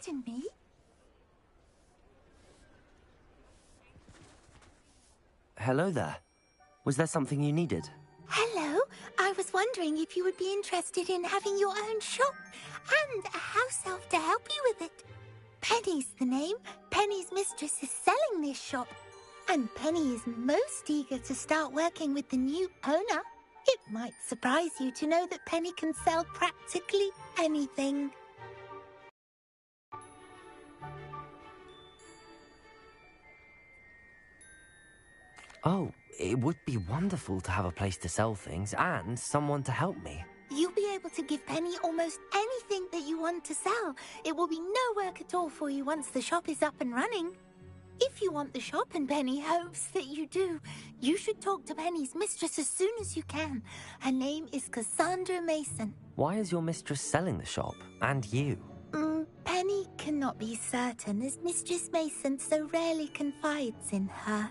Pardon me? Hello there. Was there something you needed? Hello. I was wondering if you would be interested in having your own shop and a house elf to help you with it. Penny's the name. Penny's mistress is selling this shop. And Penny is most eager to start working with the new owner. It might surprise you to know that Penny can sell practically anything. Oh, it would be wonderful to have a place to sell things and someone to help me. You'll be able to give Penny almost anything that you want to sell. It will be no work at all for you once the shop is up and running. If you want the shop, and Penny hopes that you do, you should talk to Penny's mistress as soon as you can. Her name is Cassandra Mason. Why is your mistress selling the shop? And you? Penny cannot be certain, as Mistress Mason so rarely confides in her.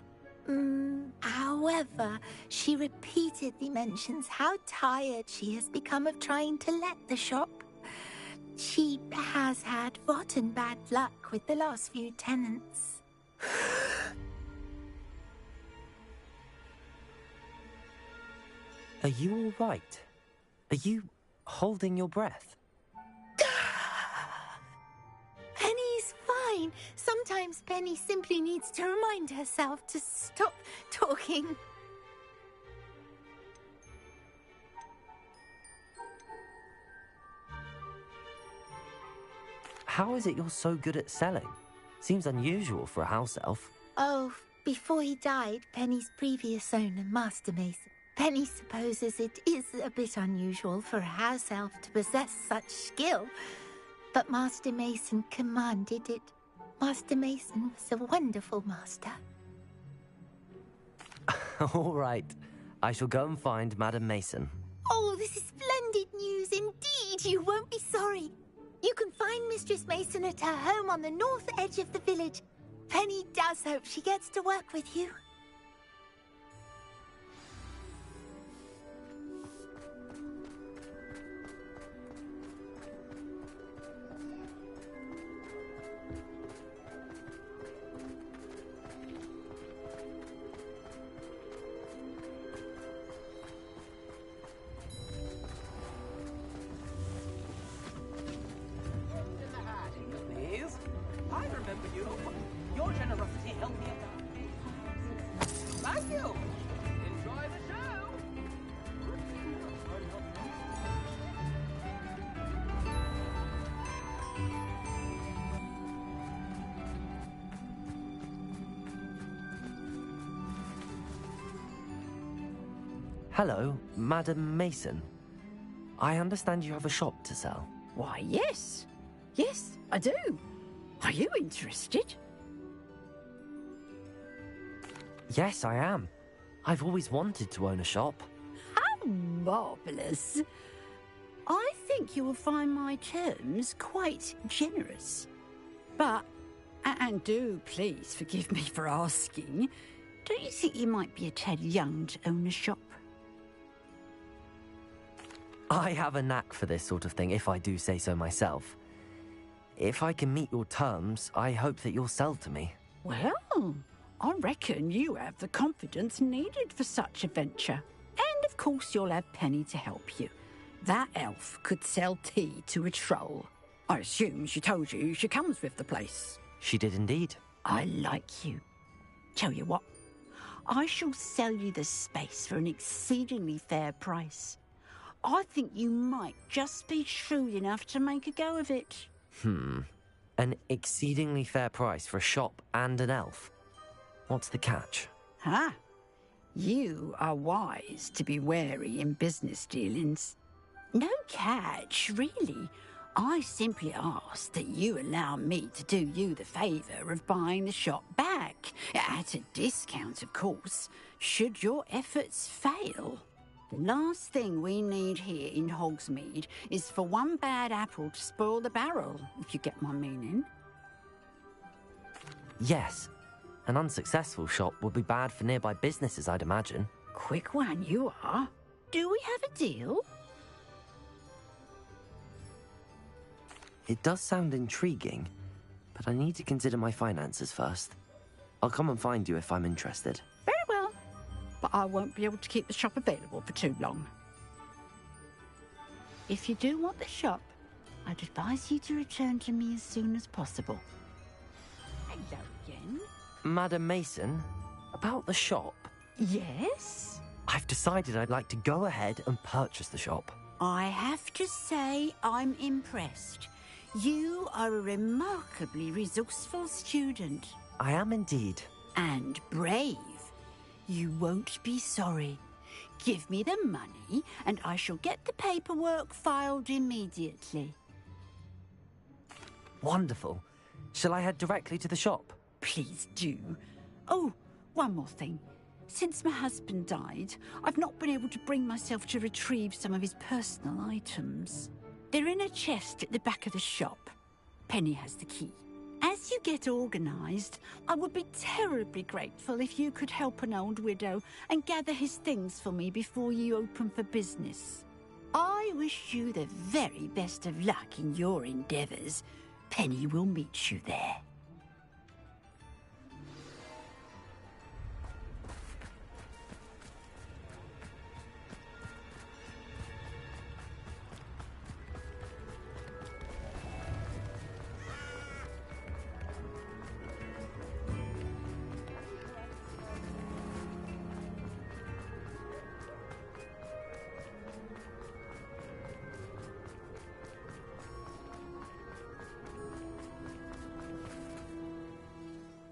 However, she repeatedly mentions how tired she has become of trying to let the shop. She has had rotten bad luck with the last few tenants. Are you all right? Are you holding your breath? Penny's fine. Sometimes Penny simply needs to remind herself to stop talking. How is it you're so good at selling? Seems unusual for a house elf. Oh, before he died, Penny's previous owner, Master Mason. Penny supposes it is a bit unusual for a house elf to possess such skill, but Master Mason commanded it. Master Mason was a wonderful master. All right. I shall go and find Madam Mason. Oh, this is splendid news indeed. You won't be sorry. You can find Mistress Mason at her home on the north edge of the village. Penny does hope she gets to work with you. I remember you. Your generosity helped me out. Thank you. Enjoy the show. Hello, Madam Mason. I understand you have a shop to sell. Why, yes. Yes, I do. Are you interested? Yes, I am. I've always wanted to own a shop. How marvellous. I think you will find my terms quite generous. But, and do please forgive me for asking, don't you think you might be a tad young to own a shop? I have a knack for this sort of thing, if I do say so myself. If I can meet your terms, I hope that you'll sell to me. Well, I reckon you have the confidence needed for such a venture. And of course you'll have Penny to help you. That elf could sell tea to a troll. I assume she told you she comes with the place. She did indeed. I like you. Tell you what, I shall sell you the space for an exceedingly fair price. I think you might just be shrewd enough to make a go of it. An exceedingly fair price for a shop and an elf. What's the catch? Ah, you are wise to be wary in business dealings. No catch, really. I simply ask that you allow me to do you the favour of buying the shop back, at a discount, of course, should your efforts fail. The last thing we need here in Hogsmeade is for one bad apple to spoil the barrel, if you get my meaning. Yes. An unsuccessful shop would be bad for nearby businesses, I'd imagine. Quick one, you are. Do we have a deal? It does sound intriguing. but I need to consider my finances first. I'll come and find you if I'm interested. Very well, but I won't be able to keep the shop available for too long. If you do want the shop, I'd advise you to return to me as soon as possible. Hello again. Madam Mason, about the shop. Yes? I've decided I'd like to go ahead and purchase the shop. I have to say I'm impressed. You are a remarkably resourceful student. I am indeed. And brave. You won't be sorry. Give me the money, and I shall get the paperwork filed immediately. Wonderful. Shall I head directly to the shop? Please do. Oh, one more thing. Since my husband died, I've not been able to bring myself to retrieve some of his personal items. They're in a chest at the back of the shop. Penny has the key. As you get organised, I would be terribly grateful if you could help an old widow and gather his things for me before you open for business. I wish you the very best of luck in your endeavours. Penny will meet you there.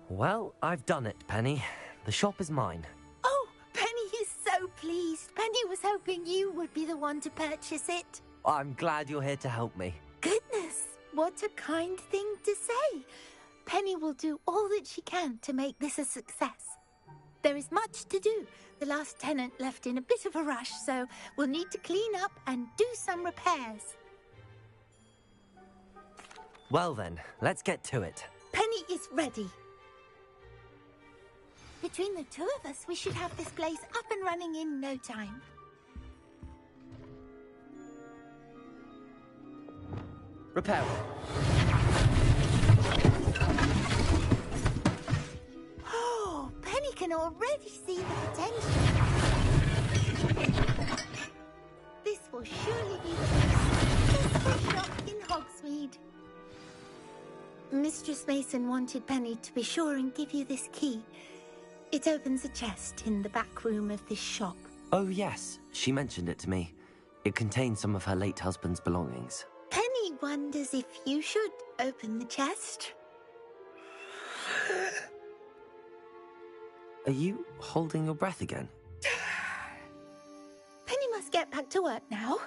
Well, I've done it, Penny. The shop is mine. Oh, Penny is so pleased. Penny was hoping you would be the one to purchase it. I'm glad you're here to help me. Goodness, what a kind thing to say. Penny will do all that she can to make this a success. There is much to do. The last tenant left in a bit of a rush, so we'll need to clean up and do some repairs. Well then, let's get to it. Penny is ready. Between the two of us, we should have this place up and running in no time. Repair. Oh, Penny can already see the potential. This will surely be the most successful shop in Hogsmeade. Mistress Mason wanted Penny to be sure and give you this key. It opens a chest in the back room of this shop. Oh yes, she mentioned it to me. It contains some of her late husband's belongings. Penny wonders if you should open the chest. Are you holding your breath again? Penny must get back to work now.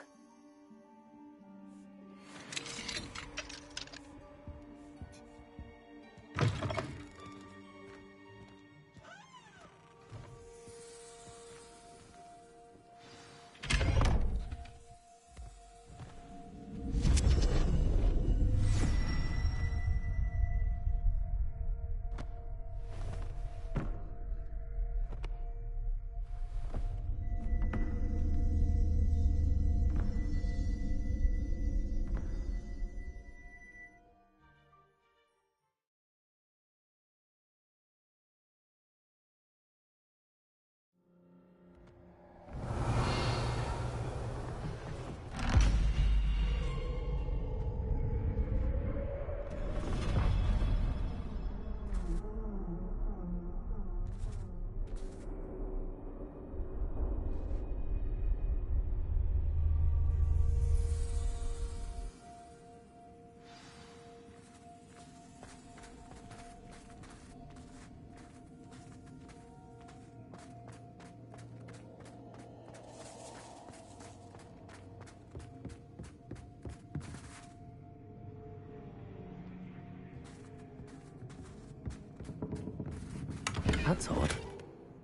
That's odd.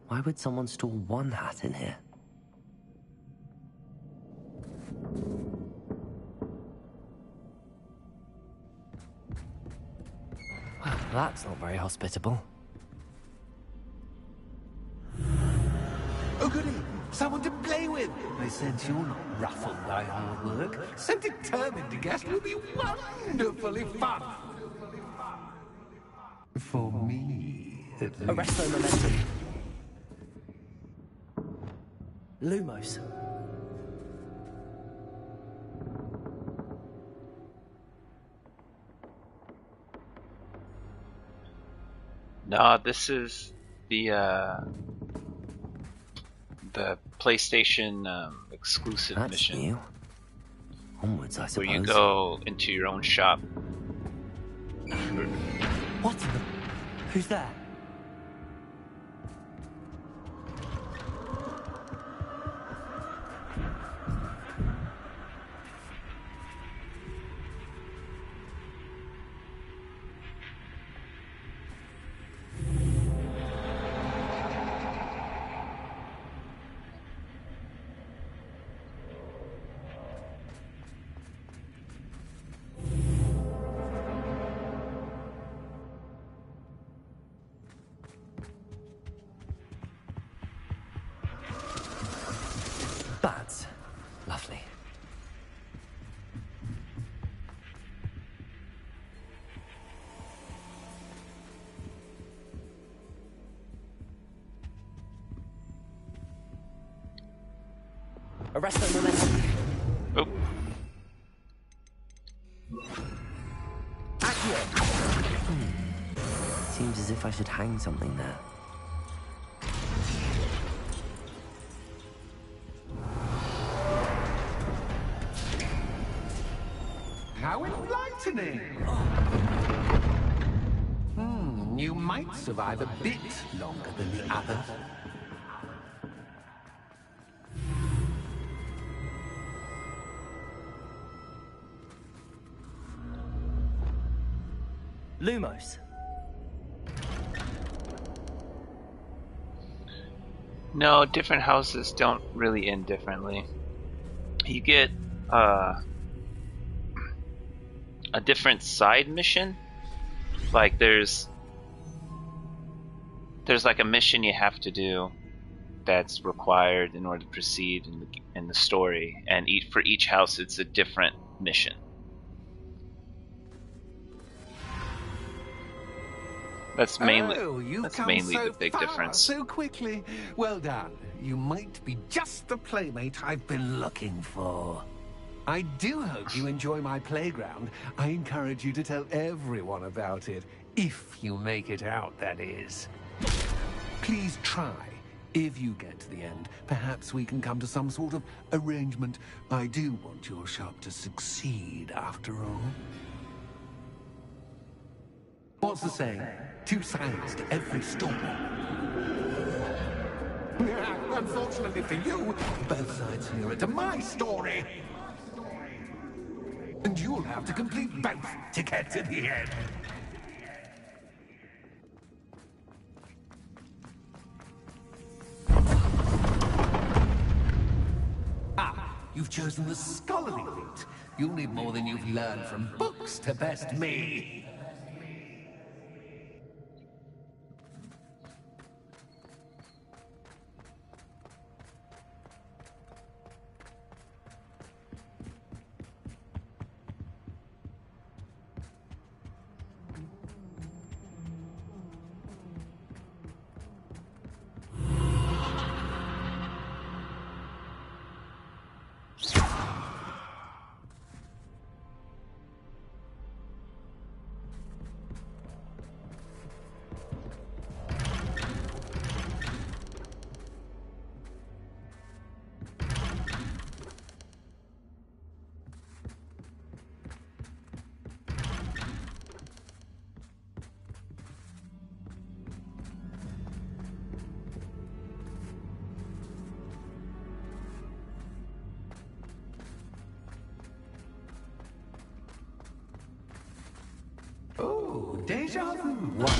Why would someone store one hat in here? Well, that's not very hospitable. Oh, goody! Someone to play with! I sense you're not ruffled by hard work. So determined to guess will be wonderfully fun. For me, at least. Arresto momentum. Lumos. No, this is the PlayStation exclusive That's mission new. Onwards, I suppose. where you go into your own shop. What in the... Who's there? Bats. Lovely. Arresto momentum. Oh, Seems as if I should hang something there. How enlightening! You might survive a bit longer than the others. Lumos. no, different houses don't really end differently. You get a different side mission. Like there's like a mission you have to do that's required in order to proceed in the story, and for each house it's a different mission. That's mainly the big difference. So quickly. Well done. You might be just the playmate I've been looking for. I do hope you enjoy my playground. I encourage you to tell everyone about it. If you make it out, that is. Please try. If you get to the end, perhaps we can come to some sort of arrangement. I do want your shop to succeed, after all. What's the saying? Two sides to every story. Unfortunately for you, both sides here are to my story. And you'll have to complete both to get to the end. You've chosen the scholarly route. You'll need more than you've learned from books to best me. Oh, déjà vu. What?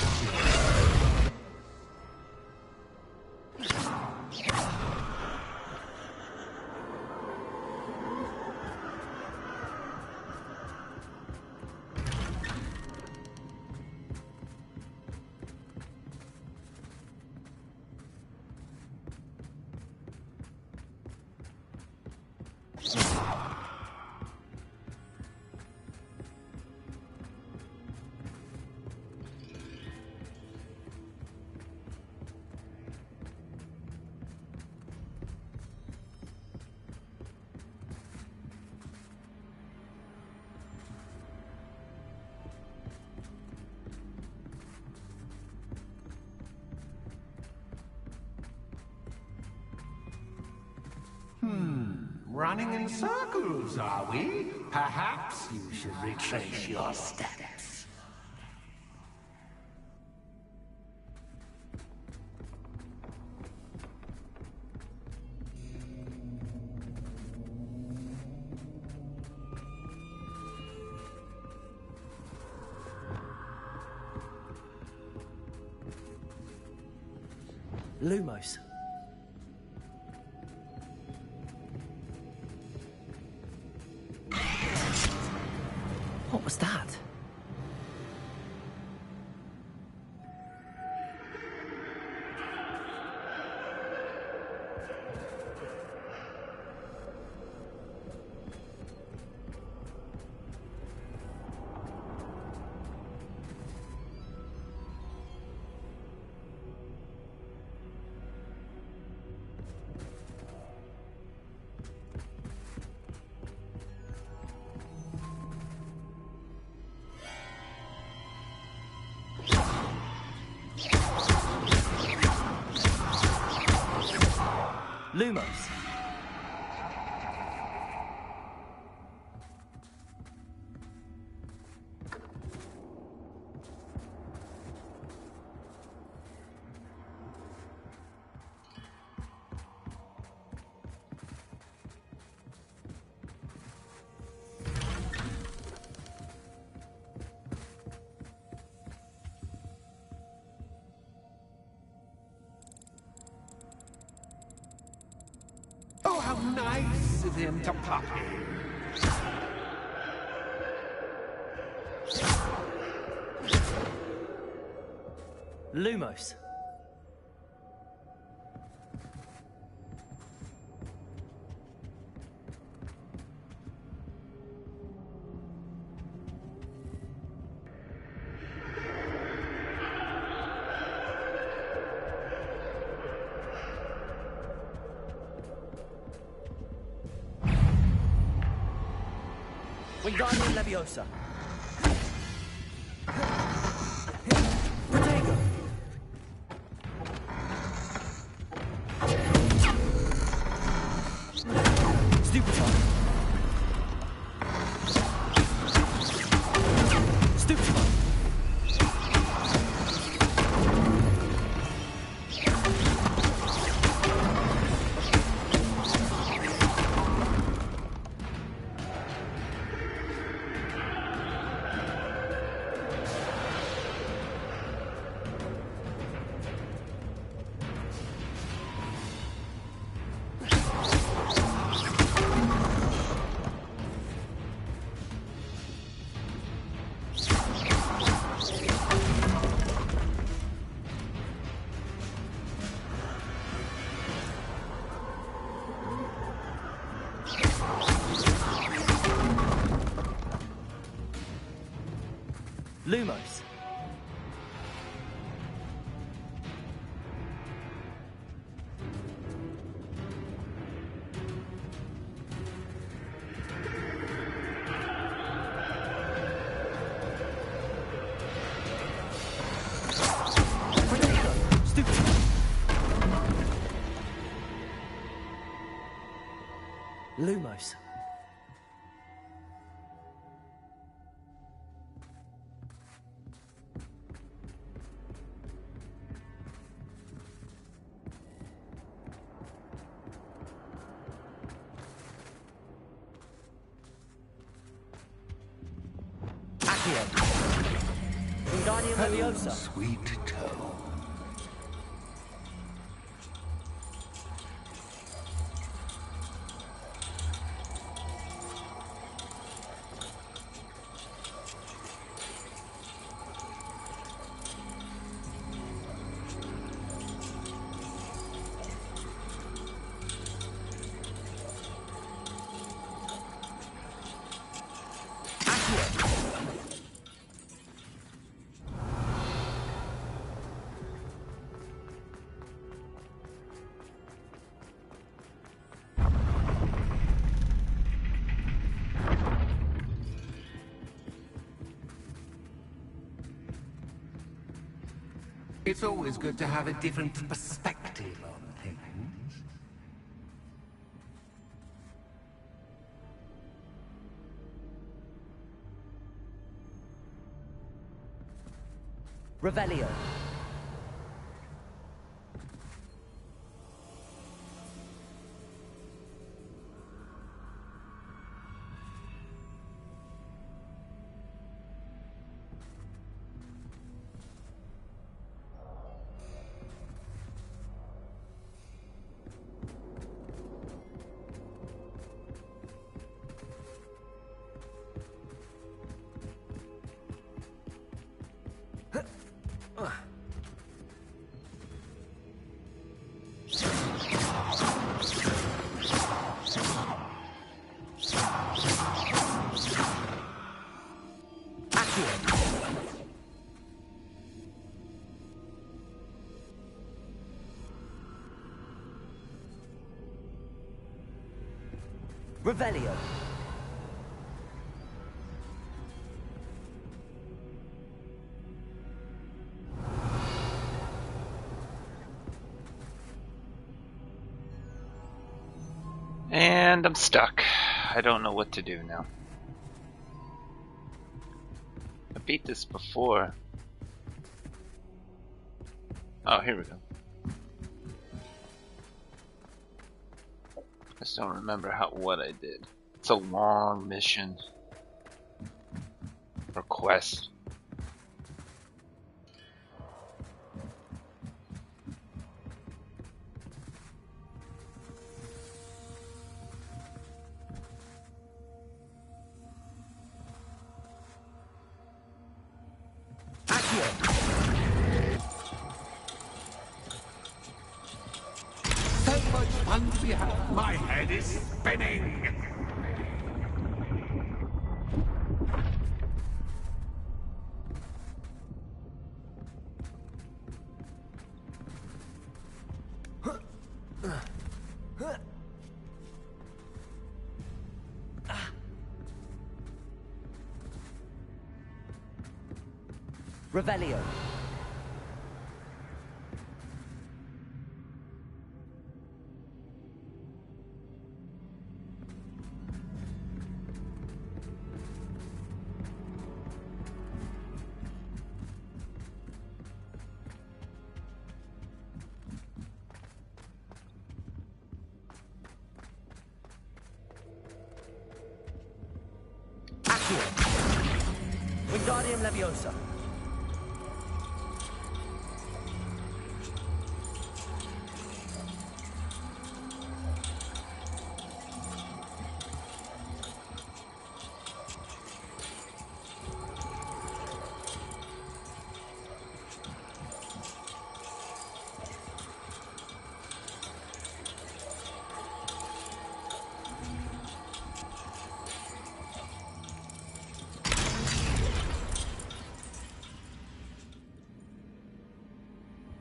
running in circles, are we? Perhaps you should retrace your steps. Lumos. What was that? Lumos. Oh, how nice of him to pop in. Lumos. Wingardium Leviosa. Protego. Stupefy. Stupefy. Lumos. Lumos. Accio. Wingardium Leviosa. Sweet toe. It's always good to have a different perspective on things. Revelio. Revelio. And I'm stuck. I don't know what to do now. I beat this before. Oh, here we go. I just don't remember what I did. It's a long mission or quest. So much fun to be had. My head is spinning. Revelio. Wingardium Leviosa.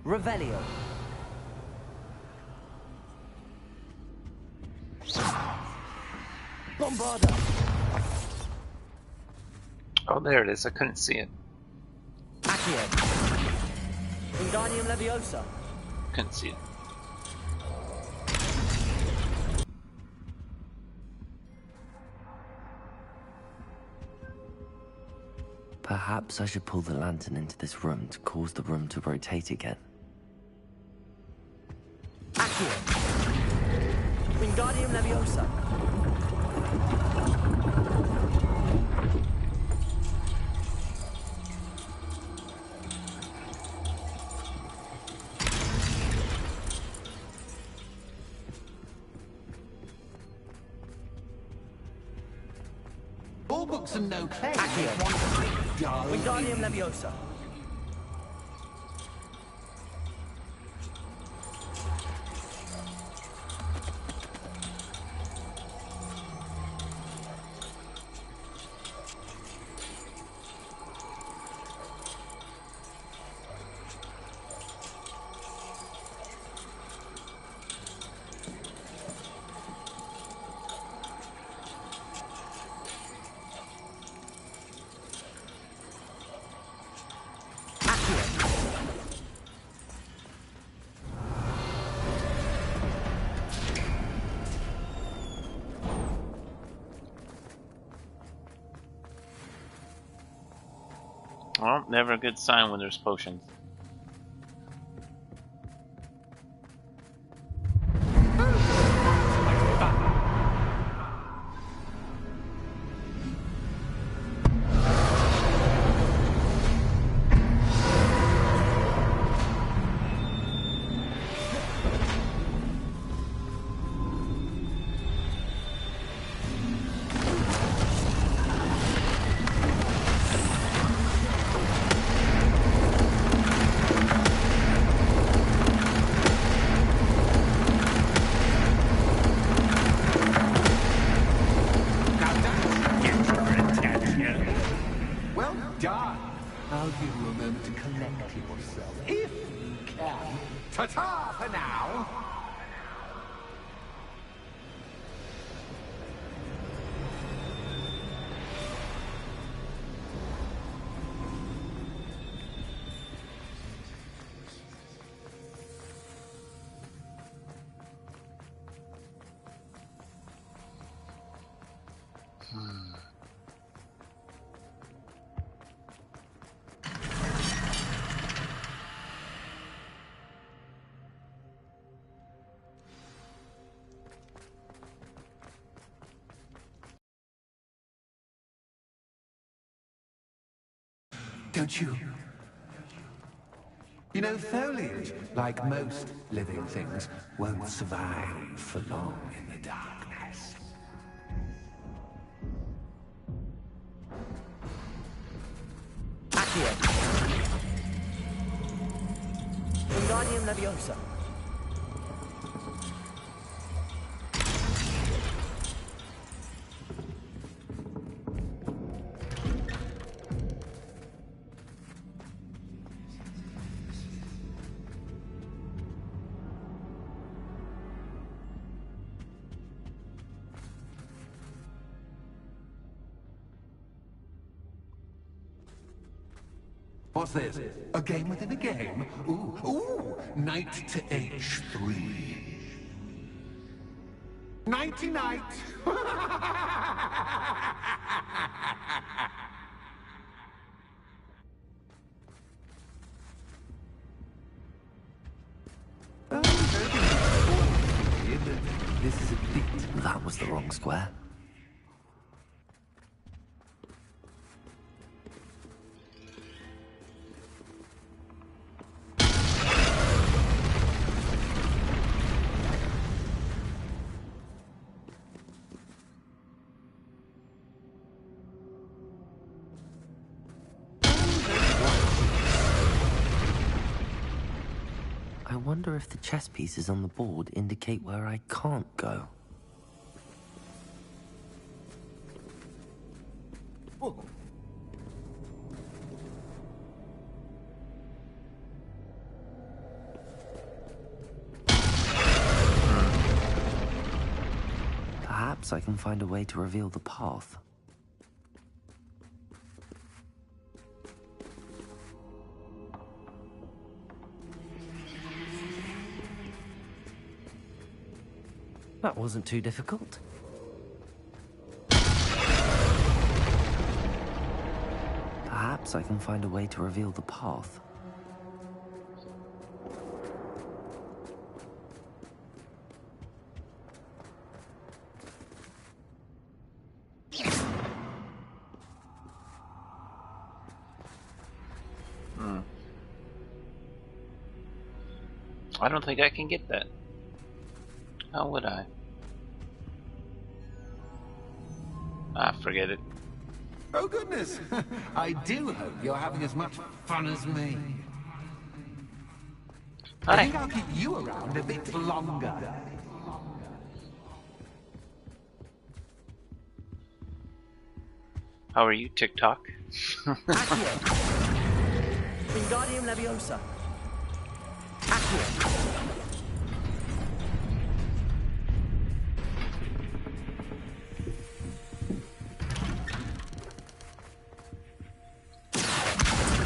Revelio. Bombarda. Oh, there it is. I couldn't see it. Accio. Wingardium Leviosa. Couldn't see it. Perhaps I should pull the lantern into this room to cause the room to rotate again. Accio. Wingardium Leviosa. All books and no play. Accio. Dull. Wingardium Leviosa. Well, never a good sign when there's potions. I'll give you a moment to collect yourself, if you can. Ta-ta for now! Don't you? You know, foliage, like most living things, won't survive for long in the darkness. Accio. Wingardium Leviosa. What's this? A game within a game? Ooh, knight to H3. Nighty-night! This is a bit... That was the wrong square. I wonder if the chess pieces on the board indicate where I can't go. Oh. Perhaps I can find a way to reveal the path. That wasn't too difficult. Perhaps I can find a way to reveal the path. I don't think I can get that. How would I? Ah, forget it. Oh, goodness! I do hope you're having as much fun as me. Hi. I think I'll keep you around a bit longer. How are you, TikTok? Accio. Wingardium Leviosa. Accio.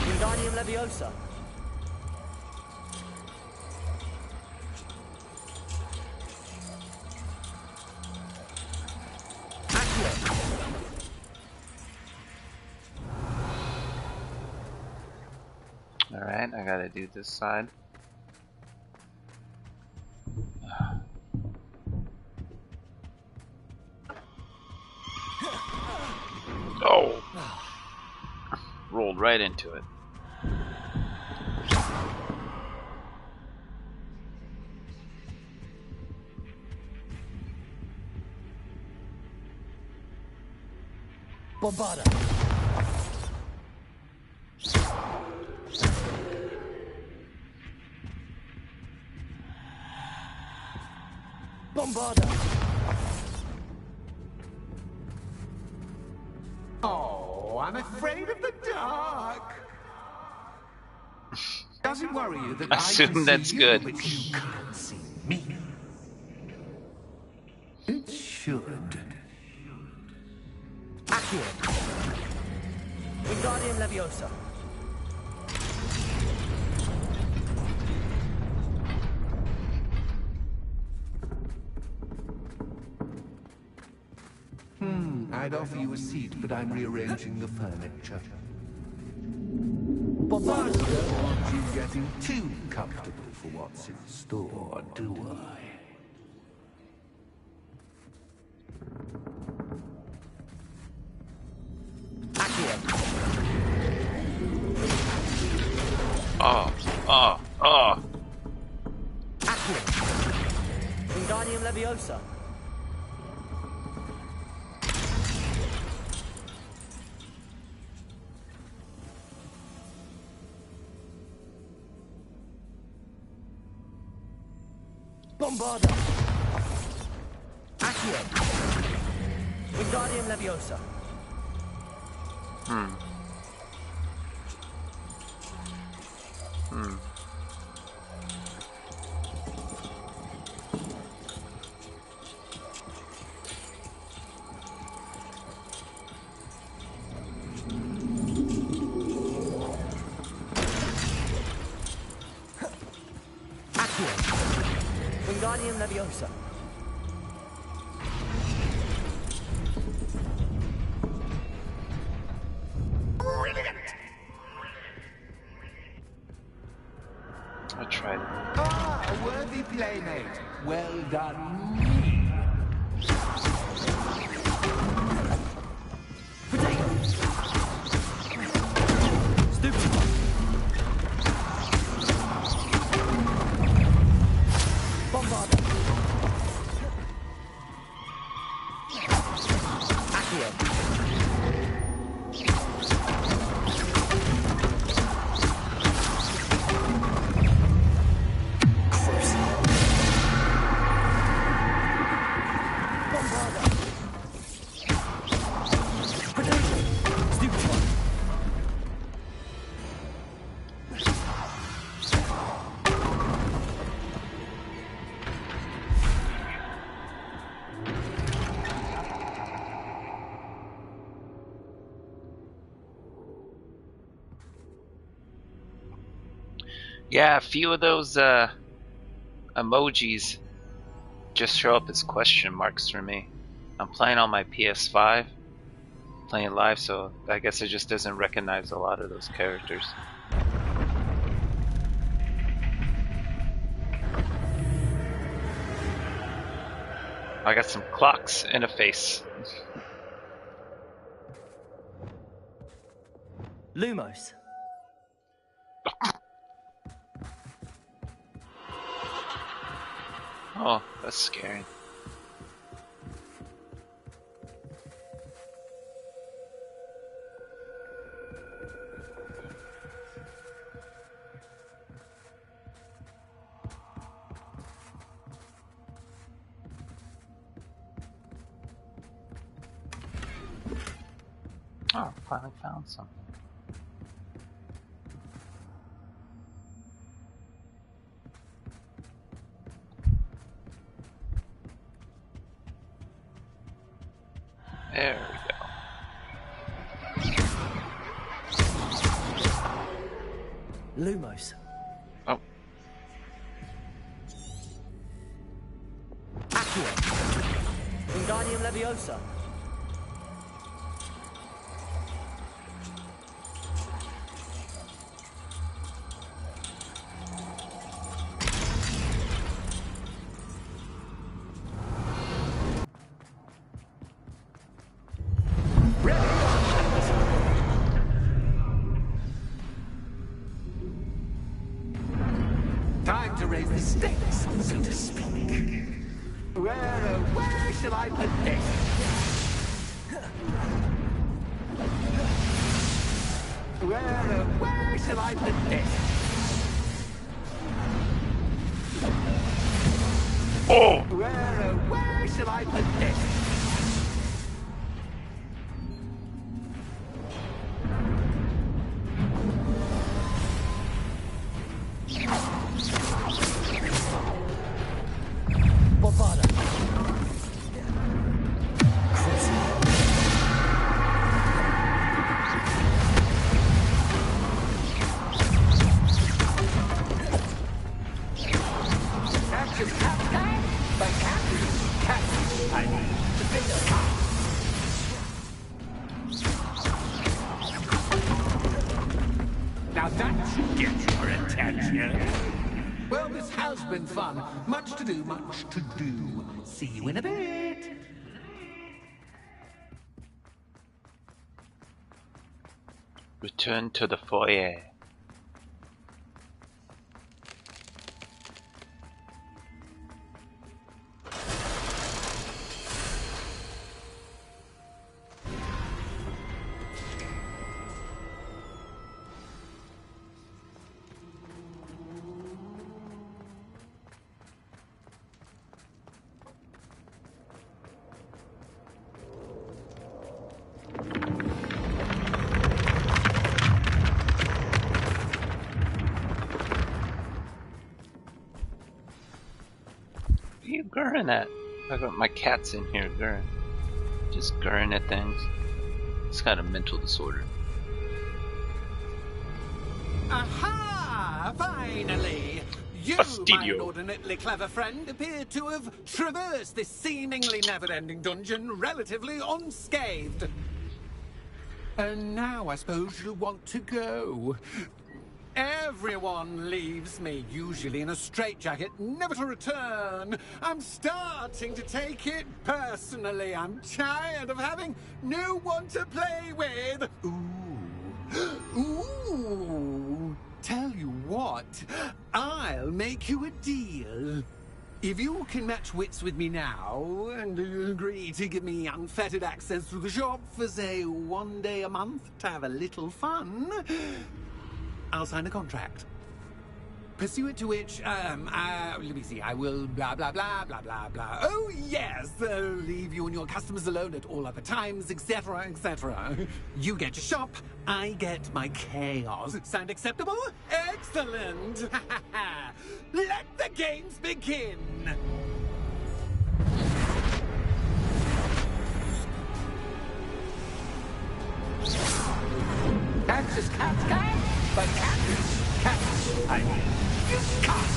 Wingardium Leviosa. Accio. Alright, I gotta do this side. Oh! Rolled right into it. Bombarda. Bombarda. Oh, I'm afraid of the dark. Does it worry you that I Assume can that's see good. you, but you can't see me? It should. Accio. Wingardium Leviosa. I'd offer you a seat, but I'm rearranging the furniture. Bombarda. Don't want you getting too comfortable for what's in store, do I? Oh. Accio. Wingardium Leviosa. Bombarda. Accio. Wingardium Leviosa. Wingardium Leviosa. I tried it. Ah, a worthy playmate. Well done, me. Potato. Stupid. Bombarda. Accio. Yeah, a few of those emojis just show up as question marks for me. I'm playing on my PS5, playing live, so I guess it just doesn't recognize a lot of those characters. I got some clocks and a face. Lumos. Oh, that's scary. Oh, finally found something. There we go. Lumos. Oh. Accio. Wingardium Leviosa. mistakes, so to speak. Where shall I put this? Where shall I put this? Oh! Where shall I put this? Now that should get your attention. Well, this has been fun. Much to do, much to do. See you in a bit. Return to the foyer. What are you gurring at? I got my cat's in here gurring. Just gurring at things. It's got a mental disorder. Aha! Finally! You, Fastidio. my inordinately clever friend, appear to have traversed this seemingly never-ending dungeon relatively unscathed. And now I suppose you'll want to go. Everyone leaves me, usually in a straitjacket, never to return. I'm starting to take it personally. I'm tired of having no one to play with. Ooh. Ooh. Tell you what, I'll make you a deal. If you can match wits with me now, and agree to give me unfettered access to the shop for, say, 1 day a month to have a little fun, I'll sign a contract. Pursuant to which, let me see, I will blah, blah, blah, blah, blah, blah. Oh, yes, leave you and your customers alone at all other times, etc., etc. You get your shop, I get my chaos. Sound acceptable? Excellent! Let the games begin! That's just cat, but cat, I mean, you cat.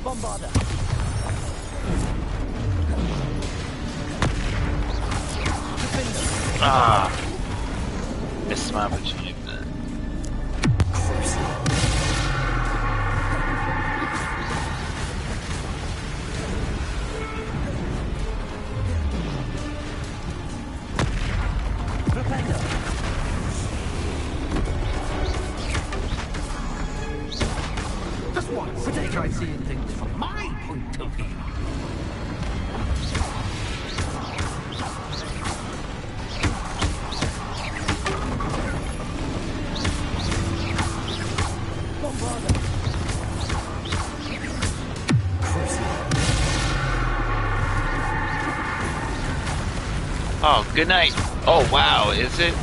Don't bother. Ah, missed my opportunity. Just once, try seeing things from my point of view. Good night. Oh, wow, is it?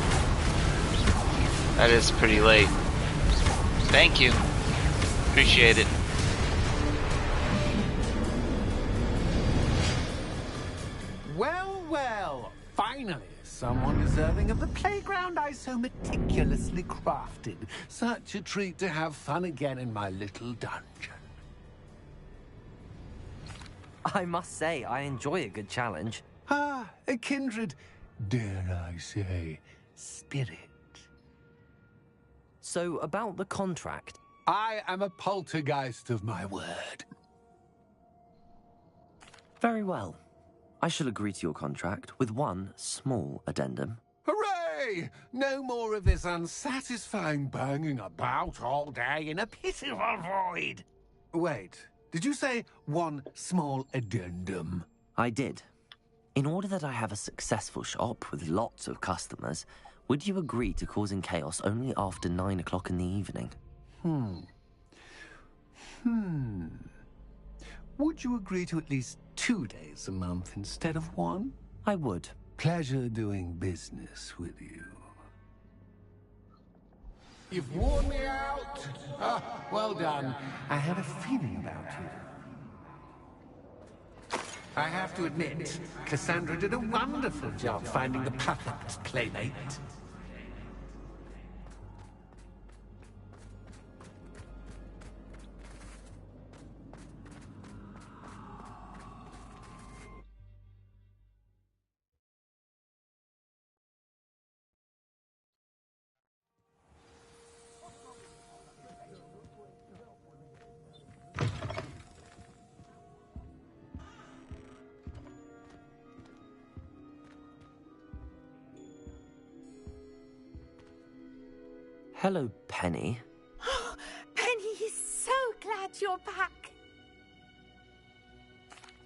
That is pretty late. Thank you. Appreciate it. Well, well. Finally, someone deserving of the playground I so meticulously crafted. Such a treat to have fun again in my little dungeon. I must say, I enjoy a good challenge. Ah, a kindred, dare I say, spirit. So, about the contract. I am a poltergeist of my word. Very well. I shall agree to your contract with one small addendum. Hooray! No more of this unsatisfying banging about all day in a pitiful void. Wait, did you say one small addendum? I did. In order that I have a successful shop with lots of customers, would you agree to causing chaos only after 9 o'clock in the evening? Would you agree to at least 2 days a month instead of one? I would. Pleasure doing business with you. You've worn me out. Ah, well done. I had a feeling about you. I have to admit, Cassandra did a wonderful job finding the perfect playmate. Hello, Penny. Penny is so glad you're back.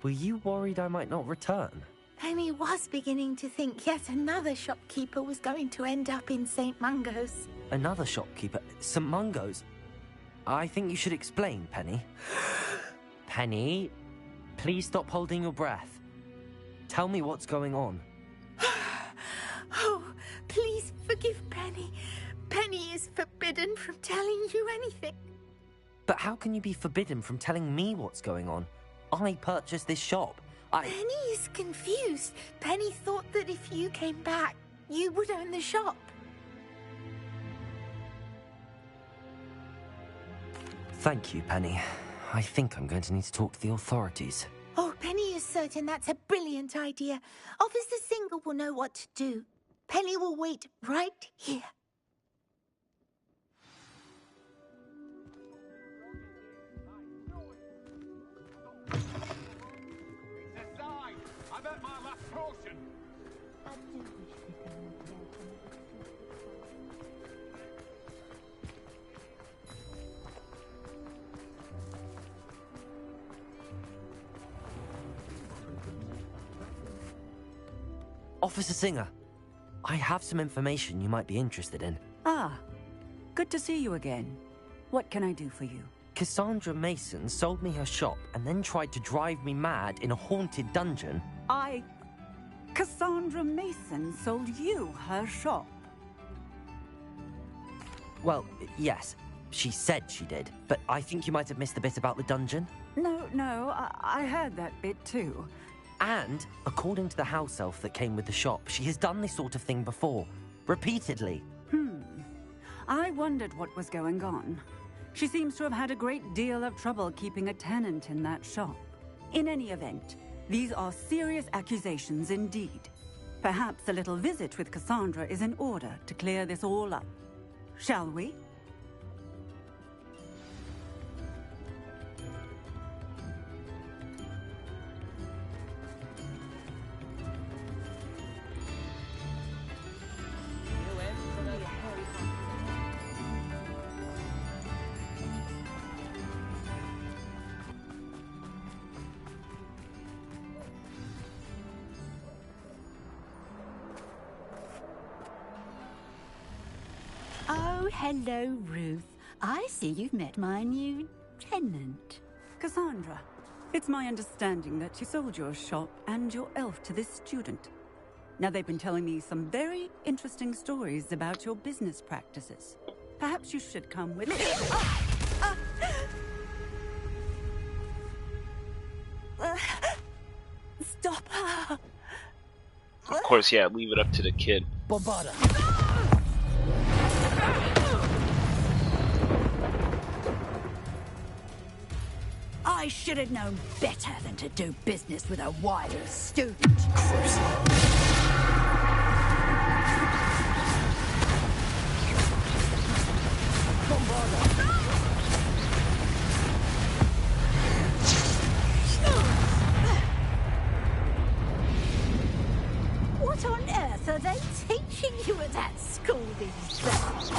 Were you worried I might not return? Penny was beginning to think yet another shopkeeper was going to end up in St. Mungo's. Another shopkeeper? St. Mungo's? I think you should explain, Penny. Penny, please stop holding your breath. Tell me what's going on. Oh, please forgive Penny. Penny is forbidden from telling you anything. But how can you be forbidden from telling me what's going on? I purchased this shop. Penny is confused. Penny thought that if you came back, you would own the shop. Thank you, Penny. I think I'm going to need to talk to the authorities. Oh, Penny is certain that's a brilliant idea. Officer Singer will know what to do. Penny will wait right here. I've had my last portion. Officer Singer, I have some information you might be interested in. Ah, good to see you again. What can I do for you? Cassandra Mason sold me her shop and then tried to drive me mad in a haunted dungeon. Cassandra Mason sold you her shop? Well, yes, she said she did, but I think you might have missed the bit about the dungeon. No, I heard that bit too. And, according to the house elf that came with the shop, she has done this sort of thing before. Repeatedly. I wondered what was going on. She seems to have had a great deal of trouble keeping a tenant in that shop. In any event, these are serious accusations indeed. Perhaps a little visit with Cassandra is in order to clear this all up. Shall we? Oh, hello, Ruth. I see you've met my new tenant. Cassandra, it's my understanding that you sold your shop and your elf to this student. Now, they've been telling me some very interesting stories about your business practices. Perhaps you should come with me. Stop her! Of course, yeah, leave it up to the kid. Bombarda! I should have known better than to do business with a wily student. What on earth are they teaching you at that school these days?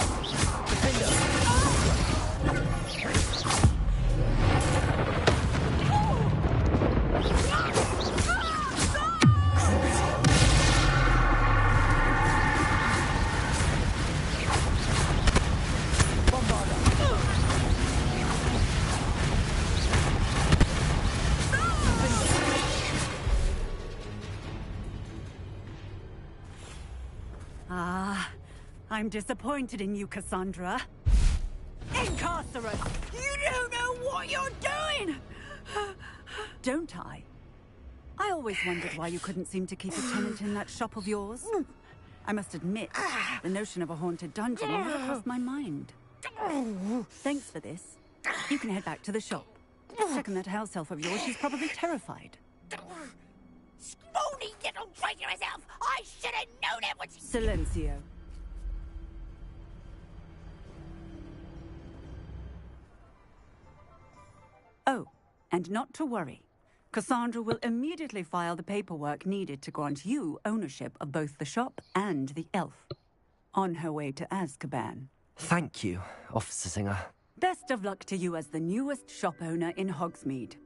I'm disappointed in you, Cassandra. Incarcerate! You don't know what you're doing! Don't I? I always wondered why you couldn't seem to keep a tenant in that shop of yours. I must admit, the notion of a haunted dungeon never crossed my mind. Thanks for this. You can head back to the shop. Checking that house elf of yours, she's probably terrified. Spoony little traitorous elf! I should have known it was... Silencio. Oh, and not to worry. Cassandra will immediately file the paperwork needed to grant you ownership of both the shop and the elf. On her way to Azkaban. Thank you, Officer Singer. Best of luck to you as the newest shop owner in Hogsmeade.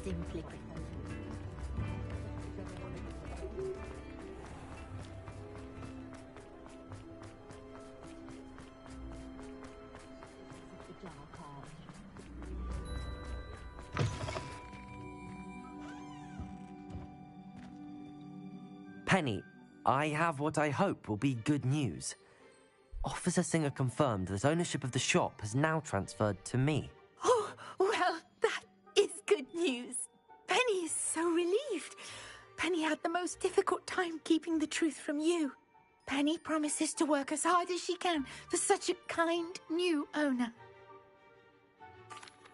Simply. Penny, I have what I hope will be good news. Officer Singer confirmed that ownership of the shop has now transferred to me. Oh, well, that is good news. Penny is so relieved. Penny had the most difficult time keeping the truth from you. Penny promises to work as hard as she can for such a kind new owner.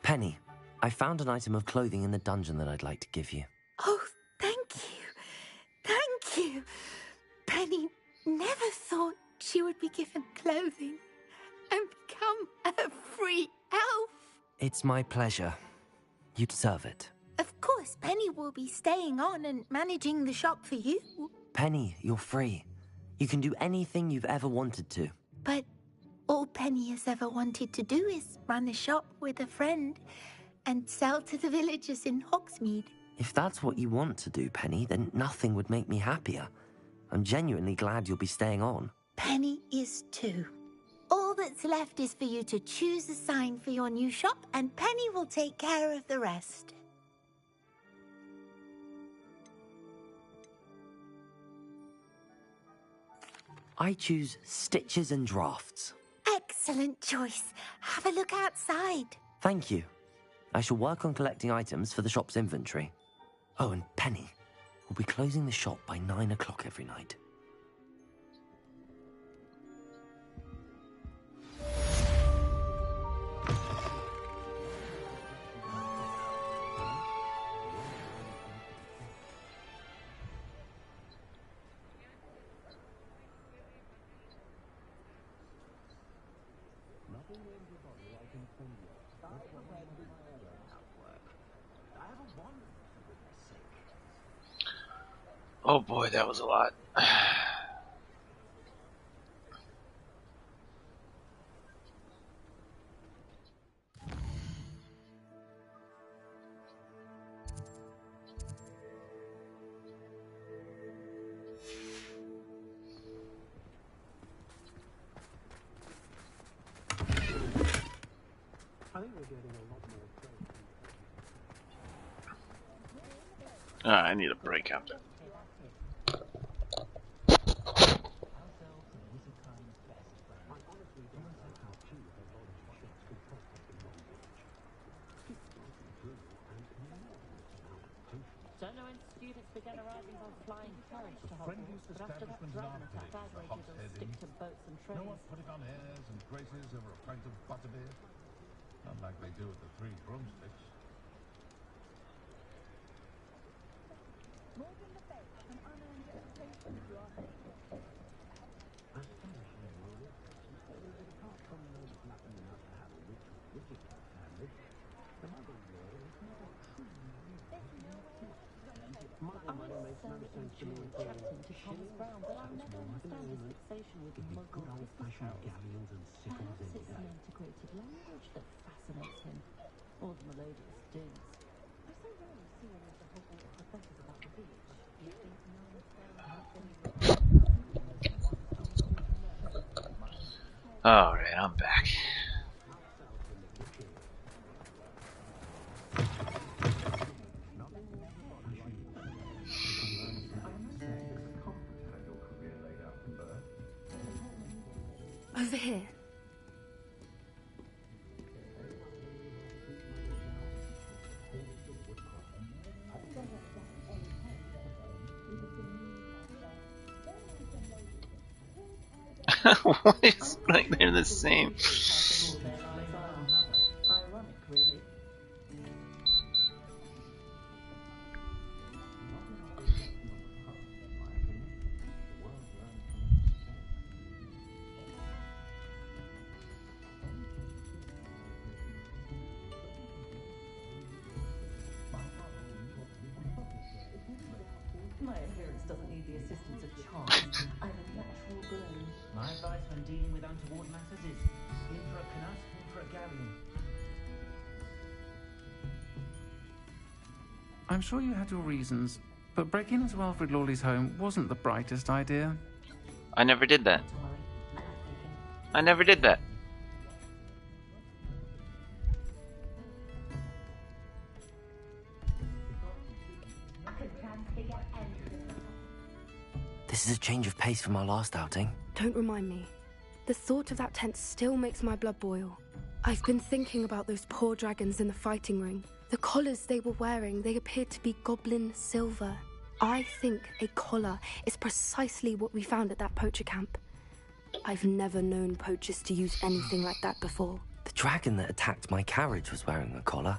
Penny, I found an item of clothing in the dungeon that I'd like to give you. Oh, thank you. Thank you. Penny never thought she would be given clothing and become a free elf. It's my pleasure. You deserve it. Of course, Penny will be staying on and managing the shop for you. Penny, you're free. You can do anything you've ever wanted to. But all Penny has ever wanted to do is run a shop with a friend and sell to the villagers in Hogsmeade. If that's what you want to do, Penny, then nothing would make me happier. I'm genuinely glad you'll be staying on. Penny is too. All that's left is for you to choose a sign for your new shop, and Penny will take care of the rest. I choose Stitches and Drafts. Excellent choice. Have a look outside. Thank you. I shall work on collecting items for the shop's inventory. Oh, and Penny, we'll be closing the shop by 9 o'clock every night. Oh boy, that was a lot. I need a break after. Don't know when students began arriving by flying carriage to Hogwarts, but after that dragon attack, Bagway will stick to boats and trains. No one putting on airs and graces over a pint of butterbeer? Not like they do at the Three Broomsticks. More than the faith of an unearned reputation, if you ask me. Captain to Thomas Brown, but I'll never understand his fixation with muggle galleons and sickles. Perhaps it's the antiquated language that fascinates him, or the melodious dins. I so rarely see any of the Hogwarts professors about the beach. You think Alright, I'm back. Over here. What is like they're the same? ironic, really. My appearance doesn't need the assistance of charms. I have a natural glow. My advice when dealing with untoward matters is in for a canut, in for a galleon. I'm sure you had your reasons, but breaking into Alfred Lawley's home wasn't the brightest idea. I never did that. I never did that. This is a change of pace from our last outing. Don't remind me. The thought of that tent still makes my blood boil. I've been thinking about those poor dragons in the fighting ring. The collars they were wearing, they appeared to be goblin silver. I think a collar is precisely what we found at that poacher camp. I've never known poachers to use anything like that before. The dragon that attacked my carriage was wearing a collar,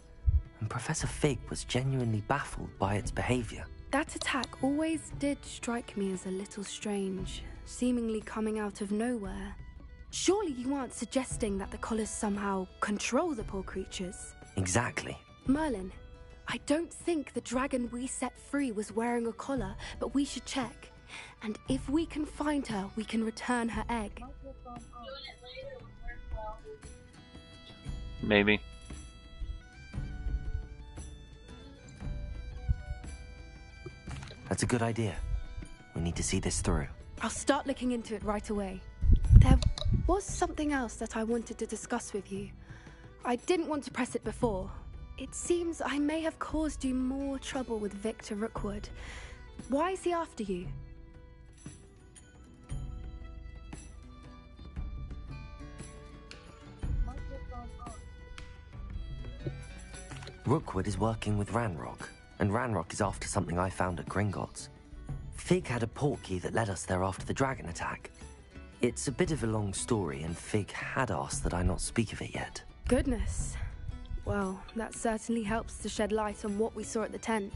and Professor Fig was genuinely baffled by its behavior. That attack always did strike me as a little strange, seemingly coming out of nowhere. Surely you aren't suggesting that the collars somehow control the poor creatures? Exactly. Merlin, I don't think the dragon we set free was wearing a collar, but we should check. And if we can find her, we can return her egg. Maybe. That's a good idea. We need to see this through. I'll start looking into it right away. There was something else that I wanted to discuss with you. I didn't want to press it before. It seems I may have caused you more trouble with Victor Rookwood. Why is he after you? Rookwood is working with Ranrock, and Ranrock is after something I found at Gringotts. Fig had a portkey that led us there after the dragon attack. It's a bit of a long story, and Fig had asked that I not speak of it yet. Goodness. Well, that certainly helps to shed light on what we saw at the tent.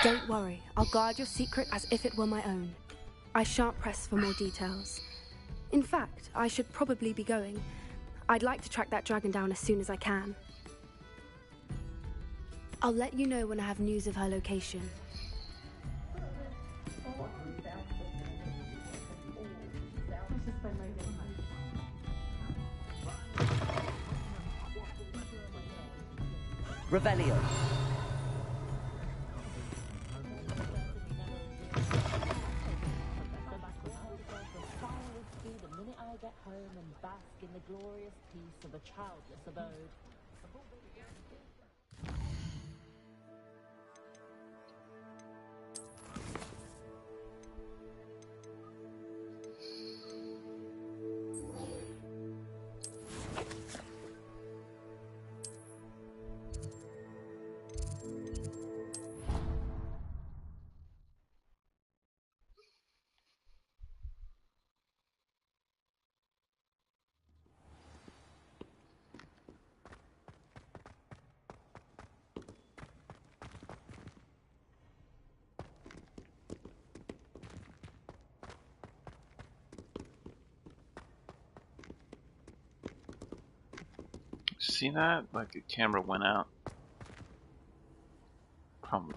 Don't worry, I'll guard your secret as if it were my own. I shan't press for more details. In fact, I should probably be going. I'd like to track that dragon down as soon as I can. I'll let you know when I have news of her location. Revelio. The minute I get home and bask in the glorious peace of a childless abode. See that? Like a camera went out. Probably.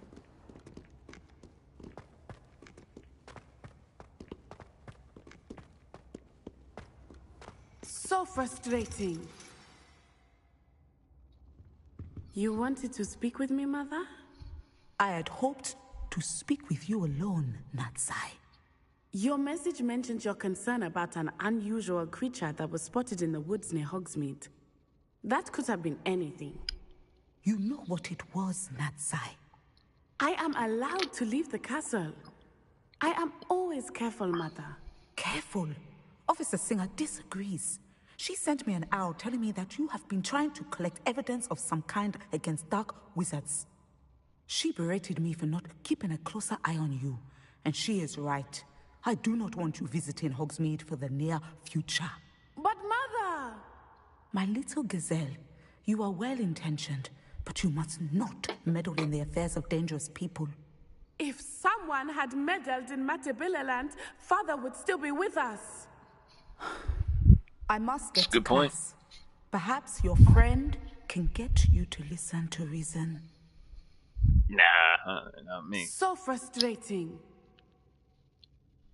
So frustrating. You wanted to speak with me, Mother? I had hoped to speak with you alone, Natsai. Your message mentioned your concern about an unusual creature that was spotted in the woods near Hogsmeade. That could have been anything. You know what it was, Natsai. I am allowed to leave the castle. I am always careful, Mother. Careful? Officer Singer disagrees. She sent me an owl telling me that you have been trying to collect evidence of some kind against dark wizards. She berated me for not keeping a closer eye on you, and she is right. I do not want you visiting Hogsmeade for the near future. But Mother! My little gazelle, you are well-intentioned, but you must not meddle in the affairs of dangerous people. If someone had meddled in Matabeleland, Father would still be with us. I must get That's a to good point. class. Perhaps your friend can get you to listen to reason. Nah, not me. So frustrating.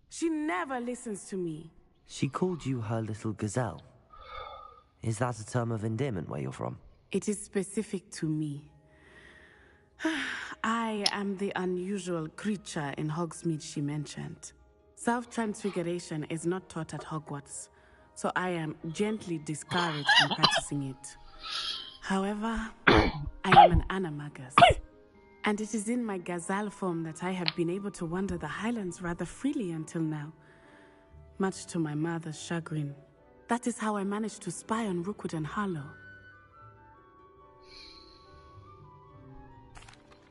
She never listens to me. She called you her little gazelle. Is that a term of endearment where you're from? It is specific to me. I am the unusual creature in Hogsmeade she mentioned. Self-transfiguration is not taught at Hogwarts, so I am gently discouraged from practicing it. However, I am an animagus, and it is in my gazelle form that I have been able to wander the Highlands rather freely until now, much to my mother's chagrin. That is how I managed to spy on Rookwood and Harlow.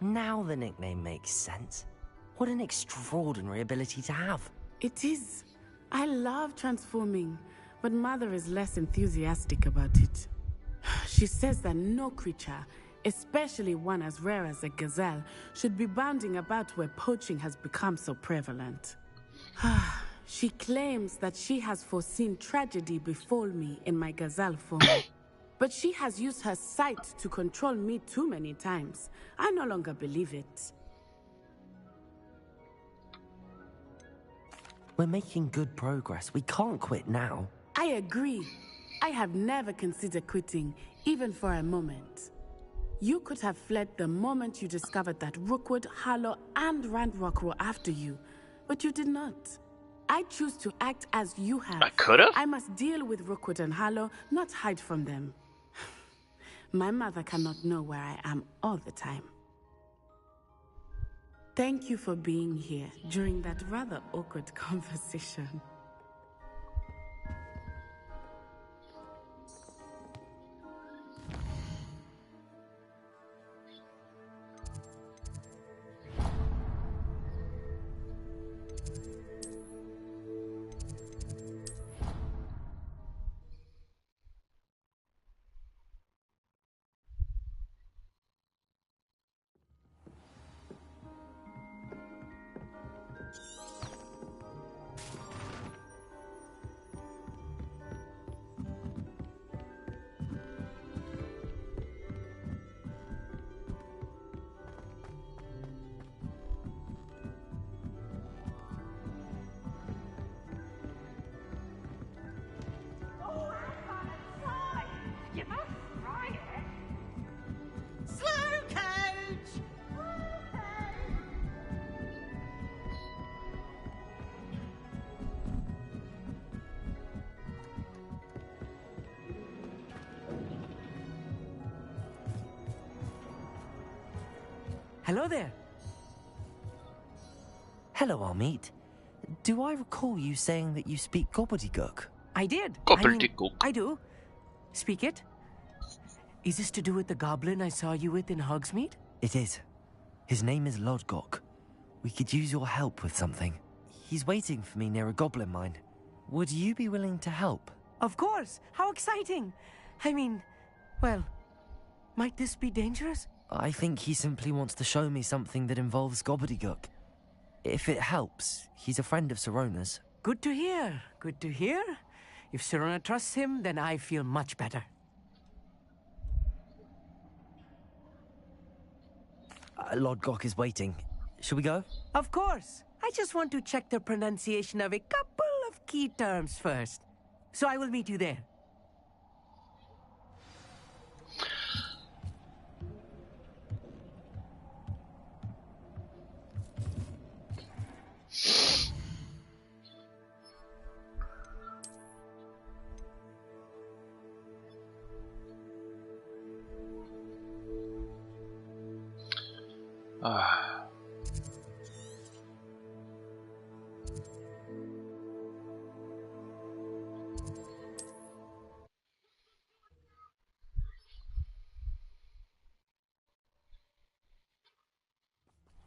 Now the nickname makes sense. What an extraordinary ability to have. It is. I love transforming, but Mother is less enthusiastic about it. She says that no creature, especially one as rare as a gazelle, should be bounding about where poaching has become so prevalent. She claims that she has foreseen tragedy befall me in my gazelle form. But she has used her sight to control me too many times. I no longer believe it. We're making good progress. We can't quit now. I agree. I have never considered quitting, even for a moment. You could have fled the moment you discovered that Rookwood, Harlow, and Ranrock were after you, but you did not. I choose to act as you have. I could have? I must deal with Rookwood and Harlow, not hide from them. My mother cannot know where I am all the time. Thank you for being here during that rather awkward conversation. Hello there. Hello, Armeet. Do I recall you saying that you speak gobbledygook? I did. Gobbledygook. I do. Speak it. Is this to do with the goblin I saw you with in Hogsmeade? It is. His name is Lodgok. We could use your help with something. He's waiting for me near a goblin mine. Would you be willing to help? Of course. How exciting. I mean, well, might this be dangerous? I think he simply wants to show me something that involves gobbledygook. If it helps, he's a friend of Sirona's. Good to hear. Good to hear. If Sirona trusts him, then I feel much better. Lord Gok is waiting. Shall we go? Of course. I just want to check the pronunciation of a couple of key terms first. So I will meet you there.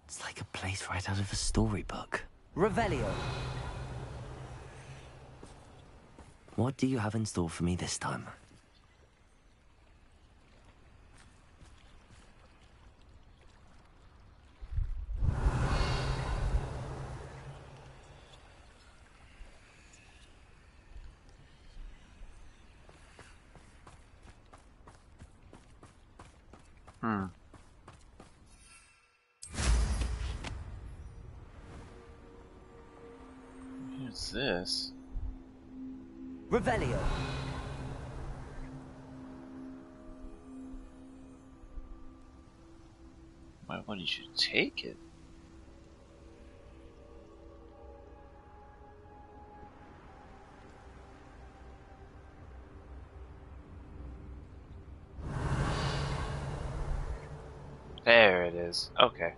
It's like a place right out of a storybook. Revelio. What do you have in store for me this time? What's this? Revelio. Why wouldn't you take it? There it is. Okay.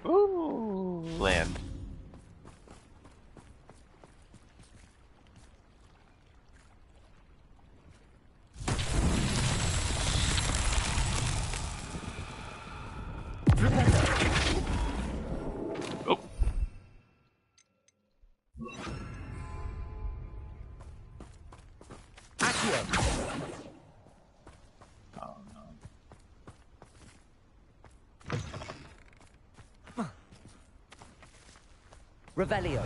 Ooh, land. Oh. Oh no. Revelio.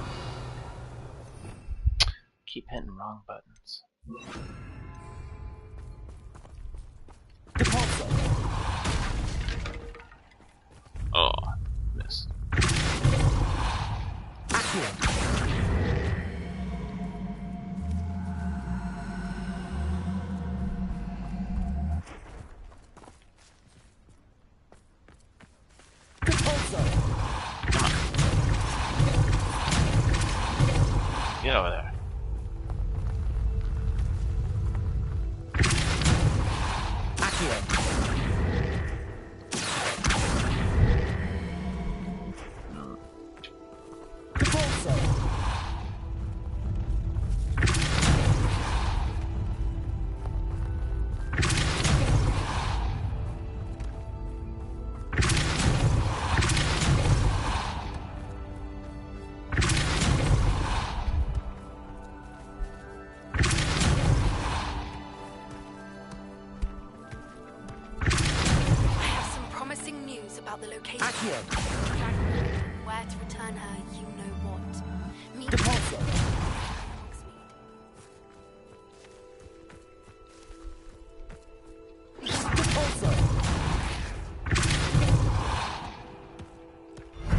Keep hitting wrong buttons. Oh, missed. Get over there. The location. Where to return her, you know what. Meet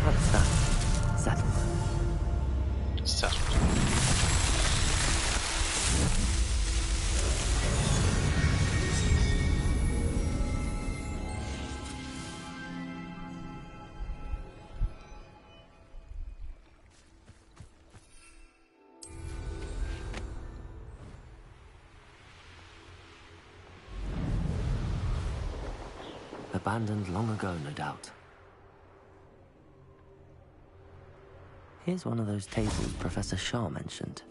What's that? Settled. Settled. Abandoned long ago, no doubt. Here's one of those tables Professor Shah mentioned.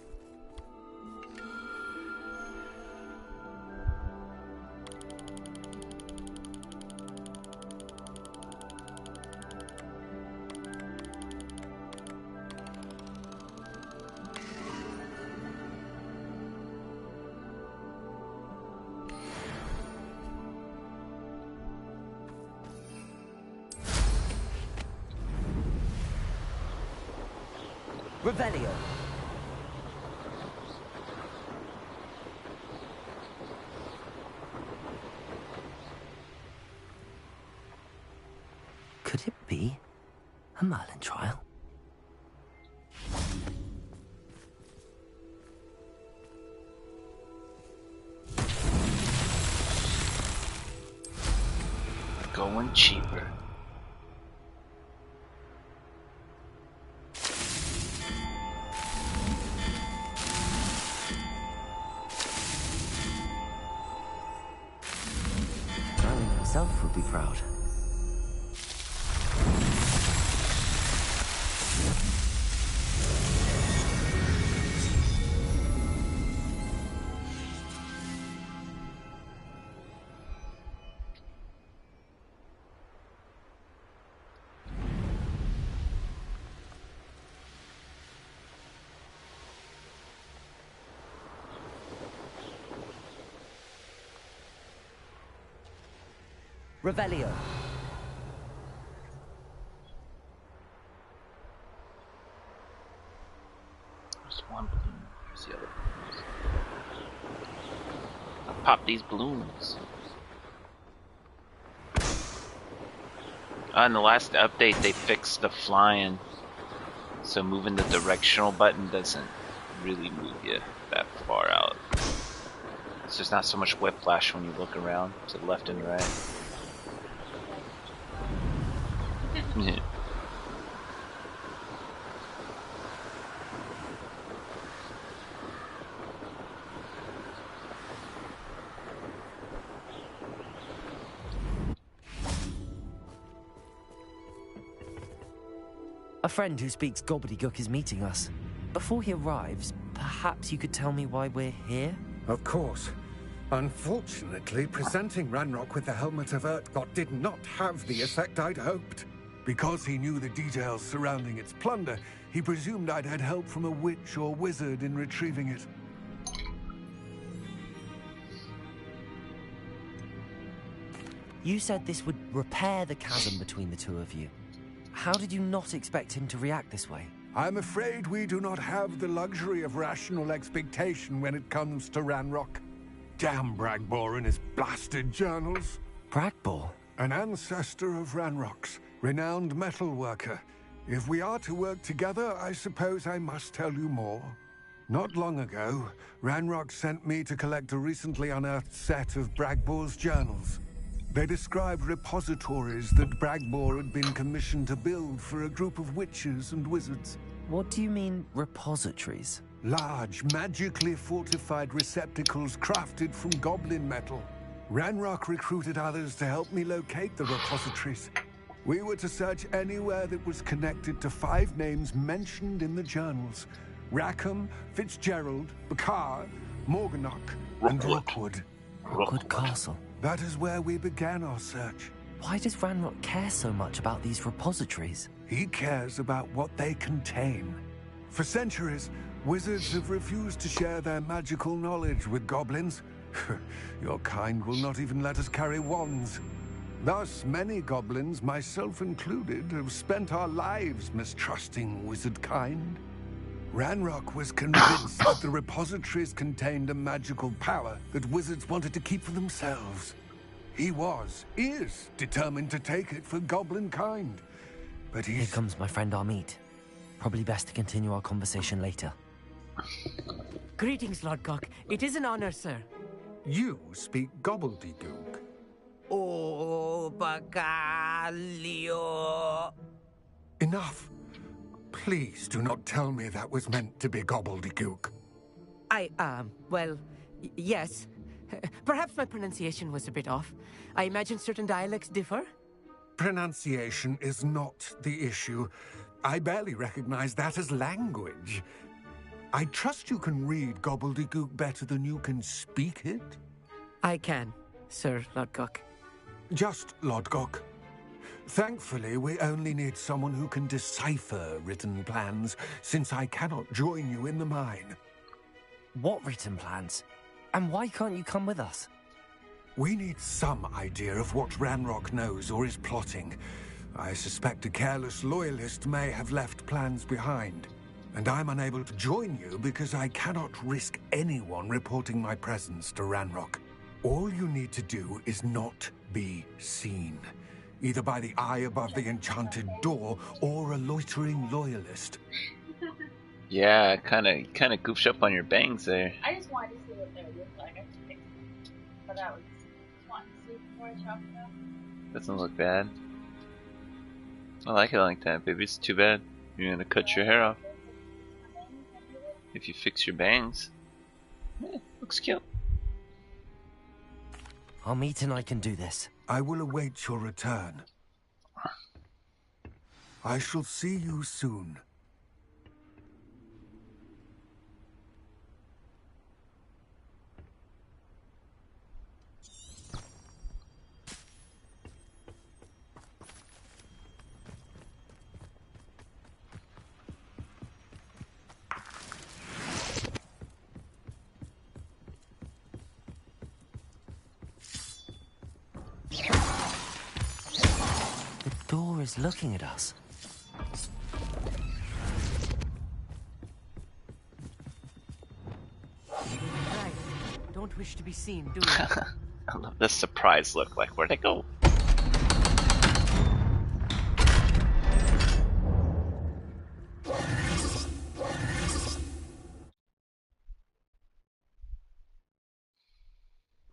Revelio. going cheaper. Merlin himself would be proud. Revelio. There's one balloon. Where's the other balloons? I'll pop these balloons. In the last update, they fixed the flying, so moving the directional button doesn't really move you that far out. It's just not so much whiplash when you look around to the left and right. Yeah. A friend who speaks gobbledygook is meeting us. Before he arrives, perhaps you could tell me why we're here? Of course. Unfortunately, presenting Ranrock with the Helmet of Urtkot did not have the effect I'd hoped. Because he knew the details surrounding its plunder, he presumed I'd had help from a witch or wizard in retrieving it. You said this would repair the chasm between the two of you. How did you not expect him to react this way? I'm afraid we do not have the luxury of rational expectation when it comes to Ranrock. Damn Bragbor and his blasted journals. Bragbor? An ancestor of Ranrock's, renowned metal worker. If we are to work together, I suppose I must tell you more. Not long ago, Ranrock sent me to collect a recently unearthed set of Bragbor's journals. They described repositories that Bragbor had been commissioned to build for a group of witches and wizards. What do you mean, repositories? Large, magically fortified receptacles crafted from goblin metal. Ranrock recruited others to help me locate the repositories. We were to search anywhere that was connected to 5 names mentioned in the journals. Rackham, Fitzgerald, Bakar, Morganach, and Rookwood. Rookwood Castle. That is where we began our search. Why does Ranrock care so much about these repositories? He cares about what they contain. For centuries, wizards have refused to share their magical knowledge with goblins. Your kind will not even let us carry wands. Thus, many goblins, myself included, have spent our lives mistrusting wizard kind. Ranrock was convinced that the repositories contained a magical power that wizards wanted to keep for themselves. He is determined to take it for goblin kind. But Here comes my friend Amit. Probably best to continue our conversation later. Greetings, Lord Gok. It is an honor, sir. You speak gobbledygook. Oh, Bagalio. Enough. Please do not tell me that was meant to be gobbledygook. Yes. Perhaps my pronunciation was a bit off. I imagine certain dialects differ. Pronunciation is not the issue. I barely recognize that as language. I trust you can read gobbledygook better than you can speak it? I can, Sir Lodgok. Just Lodgok. Thankfully, we only need someone who can decipher written plans, since I cannot join you in the mine. What written plans? And why can't you come with us? We need some idea of what Ranrock knows or is plotting. I suspect a careless loyalist may have left plans behind. And I'm unable to join you because I cannot risk anyone reporting my presence to Ranrock. All you need to do is not be seen. Either by the eye above the enchanted door or a loitering loyalist. Yeah, kind of goofed up on your bangs there. I just wanted to see what they would look like. I just picked them. But that was wanting to see before I chopped them Doesn't look bad. I like it like that, baby. It's too bad you're gonna cut your hair off. If you fix your bangs, looks cute. Amit and I can do this. I will await your return. I shall see you soon. The door is looking at us. Right. Don't wish to be seen, do you? I love this surprise look. Like, where'd it go?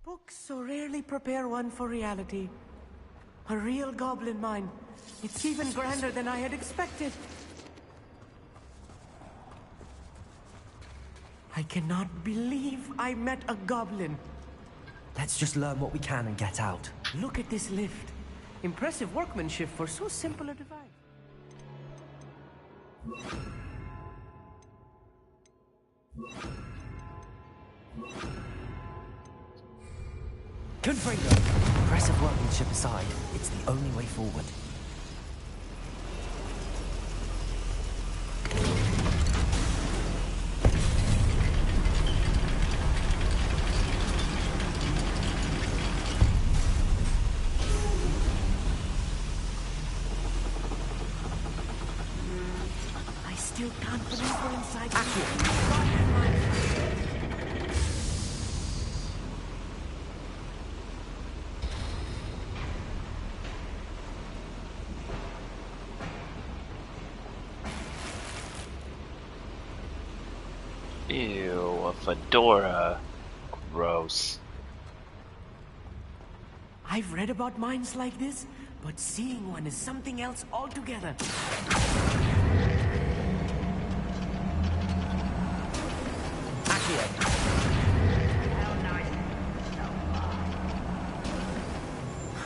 Books so rarely prepare one for reality. A real goblin mine. It's even grander than I had expected. I cannot believe I met a goblin. Let's just learn what we can and get out. Look at this lift. Impressive workmanship for so simple a device. Confringo! Impressive workmanship aside, it's the only way forward. I still can't believe we're inside. Ew, a fedora. Gross. I've read about mines like this, but seeing one is something else altogether.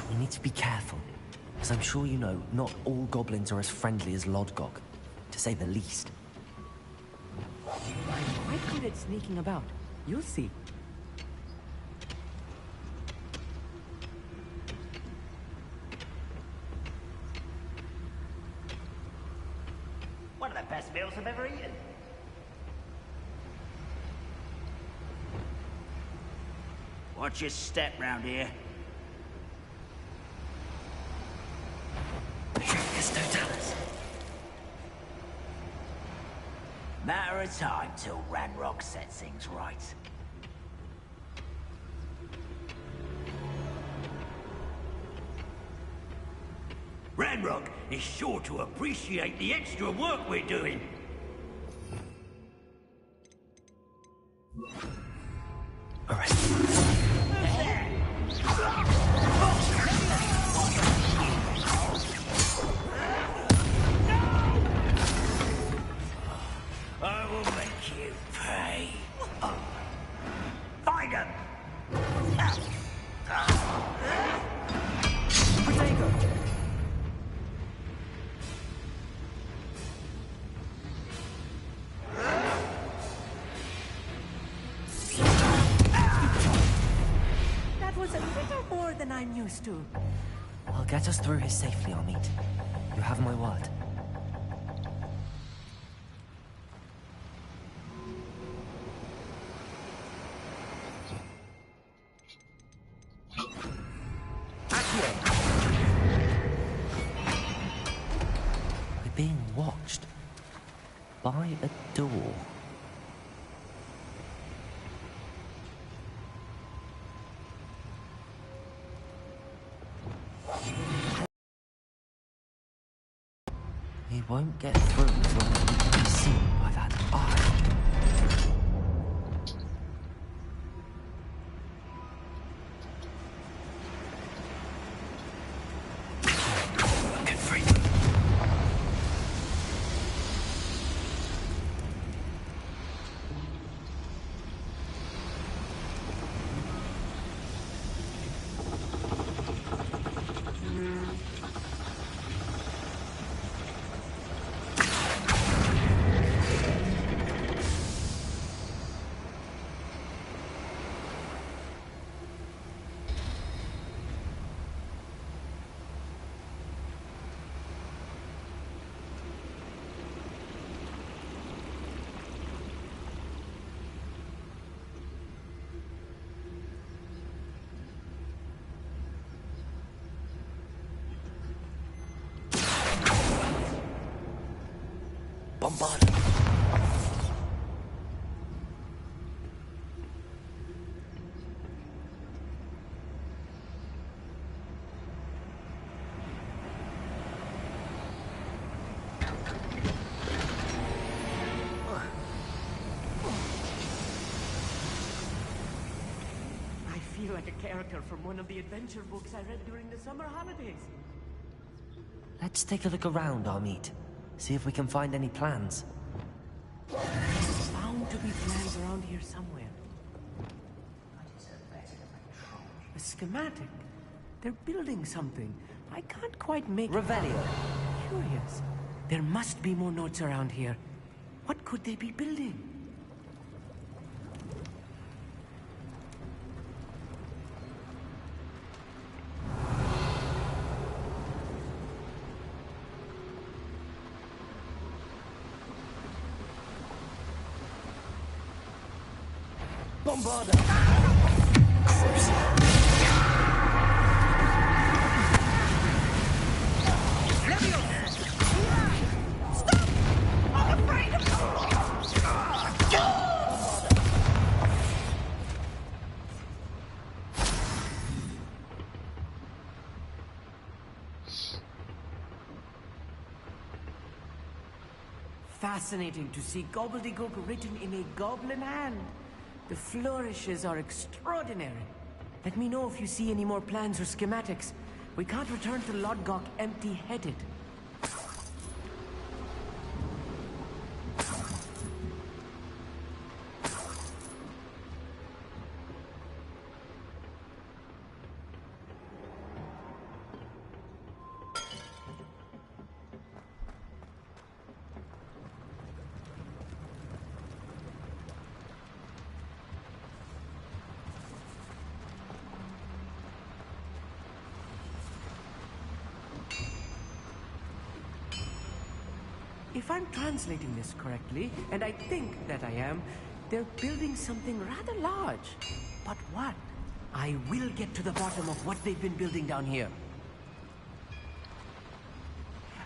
We need to be careful. As I'm sure you know, not all goblins are as friendly as Lodgok, to say the least. I'm quite good at sneaking about. You'll see. One of the best meals I've ever eaten. Watch your step round here. Matter of time till Ranrock sets things right. Ranrock is sure to appreciate the extra work we're doing. I will make you pay. Find him! That was a little more than I'm used to. I'll get us through here safely, Amit. You have my word. We're being watched by a door. He won't get through as long as we can be seen by that eye. feel like a character from one of the adventure books I read during the summer holidays. Let's take a look around, Amit. See if we can find any plans. There's bound to be plans around here somewhere. A schematic. They're building something. I can't quite make Revelio. Curious. There must be more notes around here. What could they be building? Bombarda! Fascinating to see gobbledygook written in a goblin hand. The flourishes are extraordinary. Let me know if you see any more plans or schematics. We can't return to Lodgok empty-headed. If I'm translating this correctly, and I think that I am, they're building something rather large. But what? I will get to the bottom of what they've been building down here.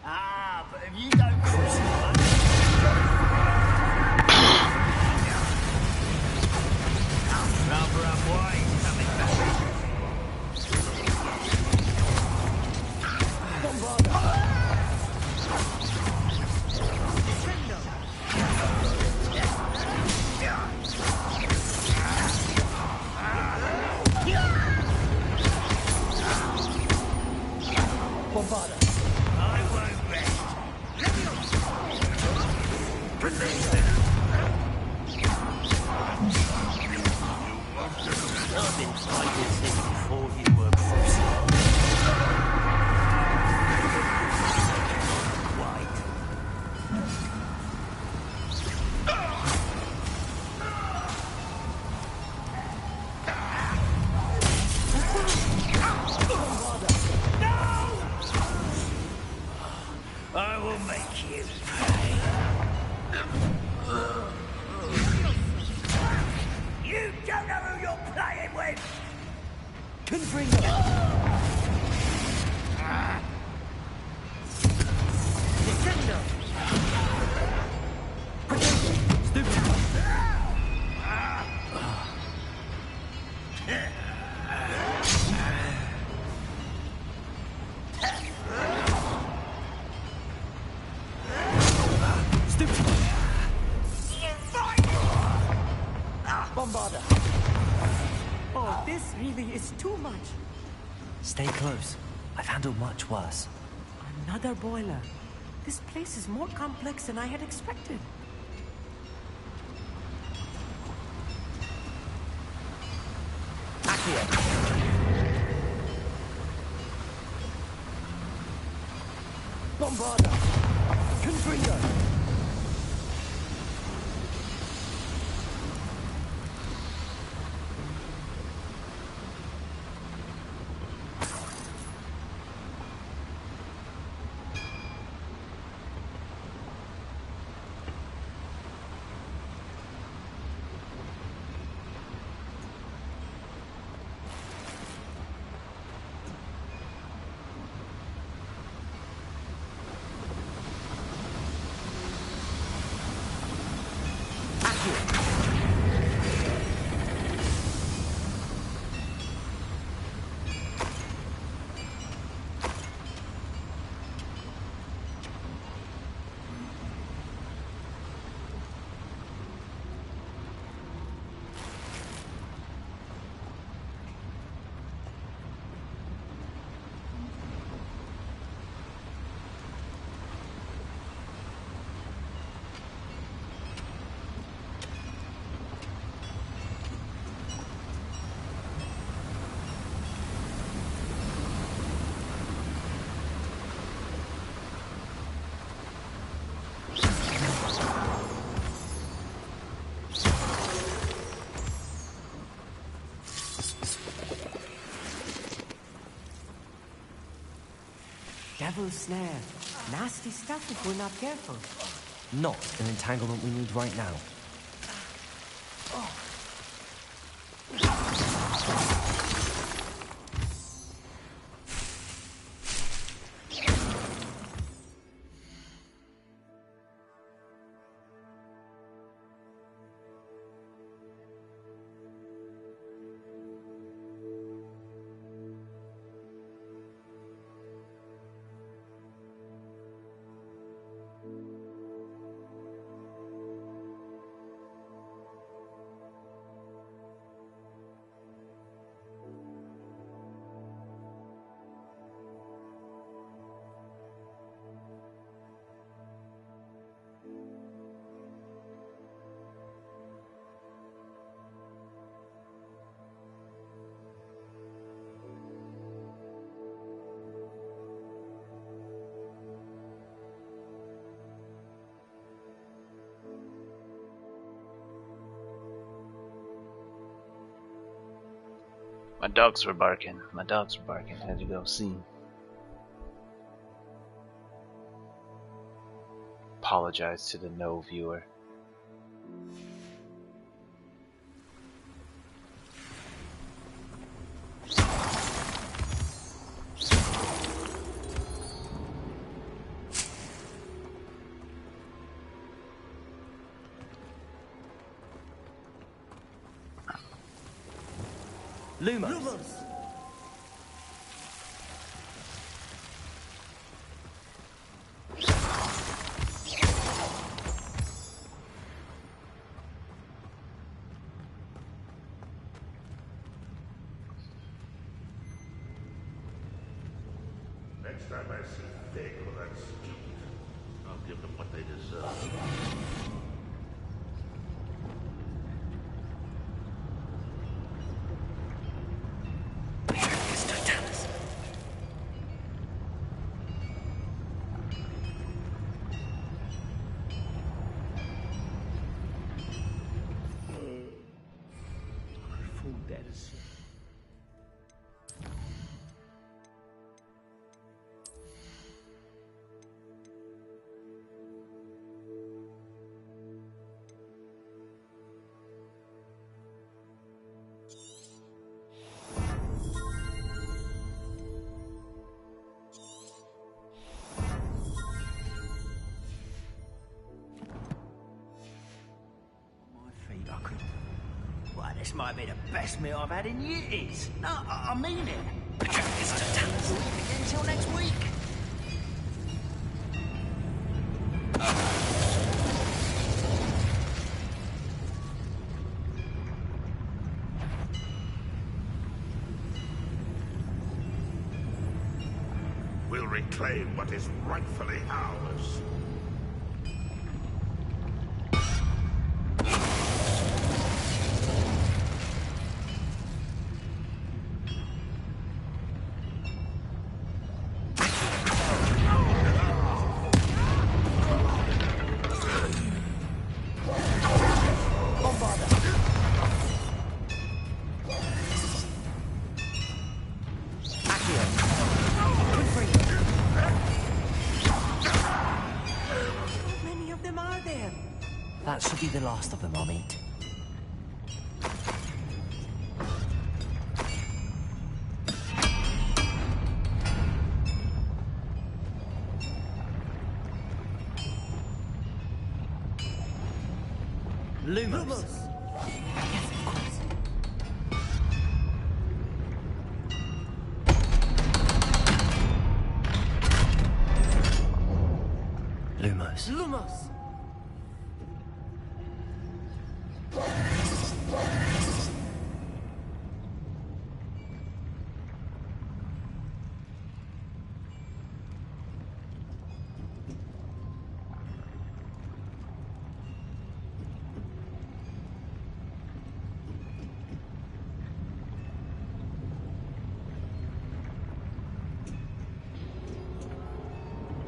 Ah, but if you don't push Rather unwise coming back. Bombarda. I won't rest. I've been fighting since before you were born. I will make you pay. You don't know who you're playing with! Confringo! Oh, this really is too much. Stay close. I've handled much worse. Another boiler. This place is more complex than I had expected. Bombarda! Confringo! devil's snare. Nasty stuff if we're not careful. Not an entanglement we need right now. My dogs were barking. My dogs were barking. Had to go see. Apologize to the no viewer. Lumos! Next time I see Fig or that student, I'll give them what they deserve. This might be the best meal I've had in years. No, I mean it. Until next week. We'll reclaim what is rightfully ours. That should be the last of them I'll meet. Lumos. Yes, of course. Lumos. Lumos!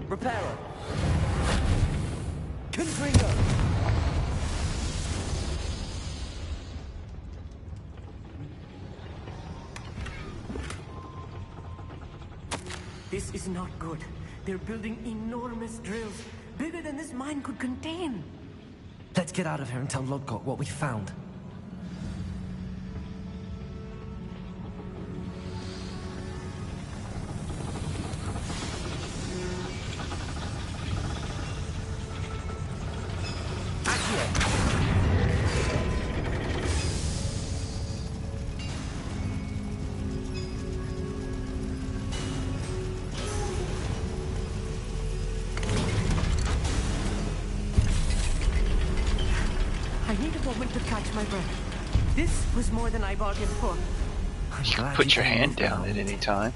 Reparo. Confringo. This is not good. They're building enormous drills, bigger than this mine could contain. Let's get out of here and tell Lodgok what we found. I need a moment to catch my breath. This was more than I bargained for. You can put your hand down at any time.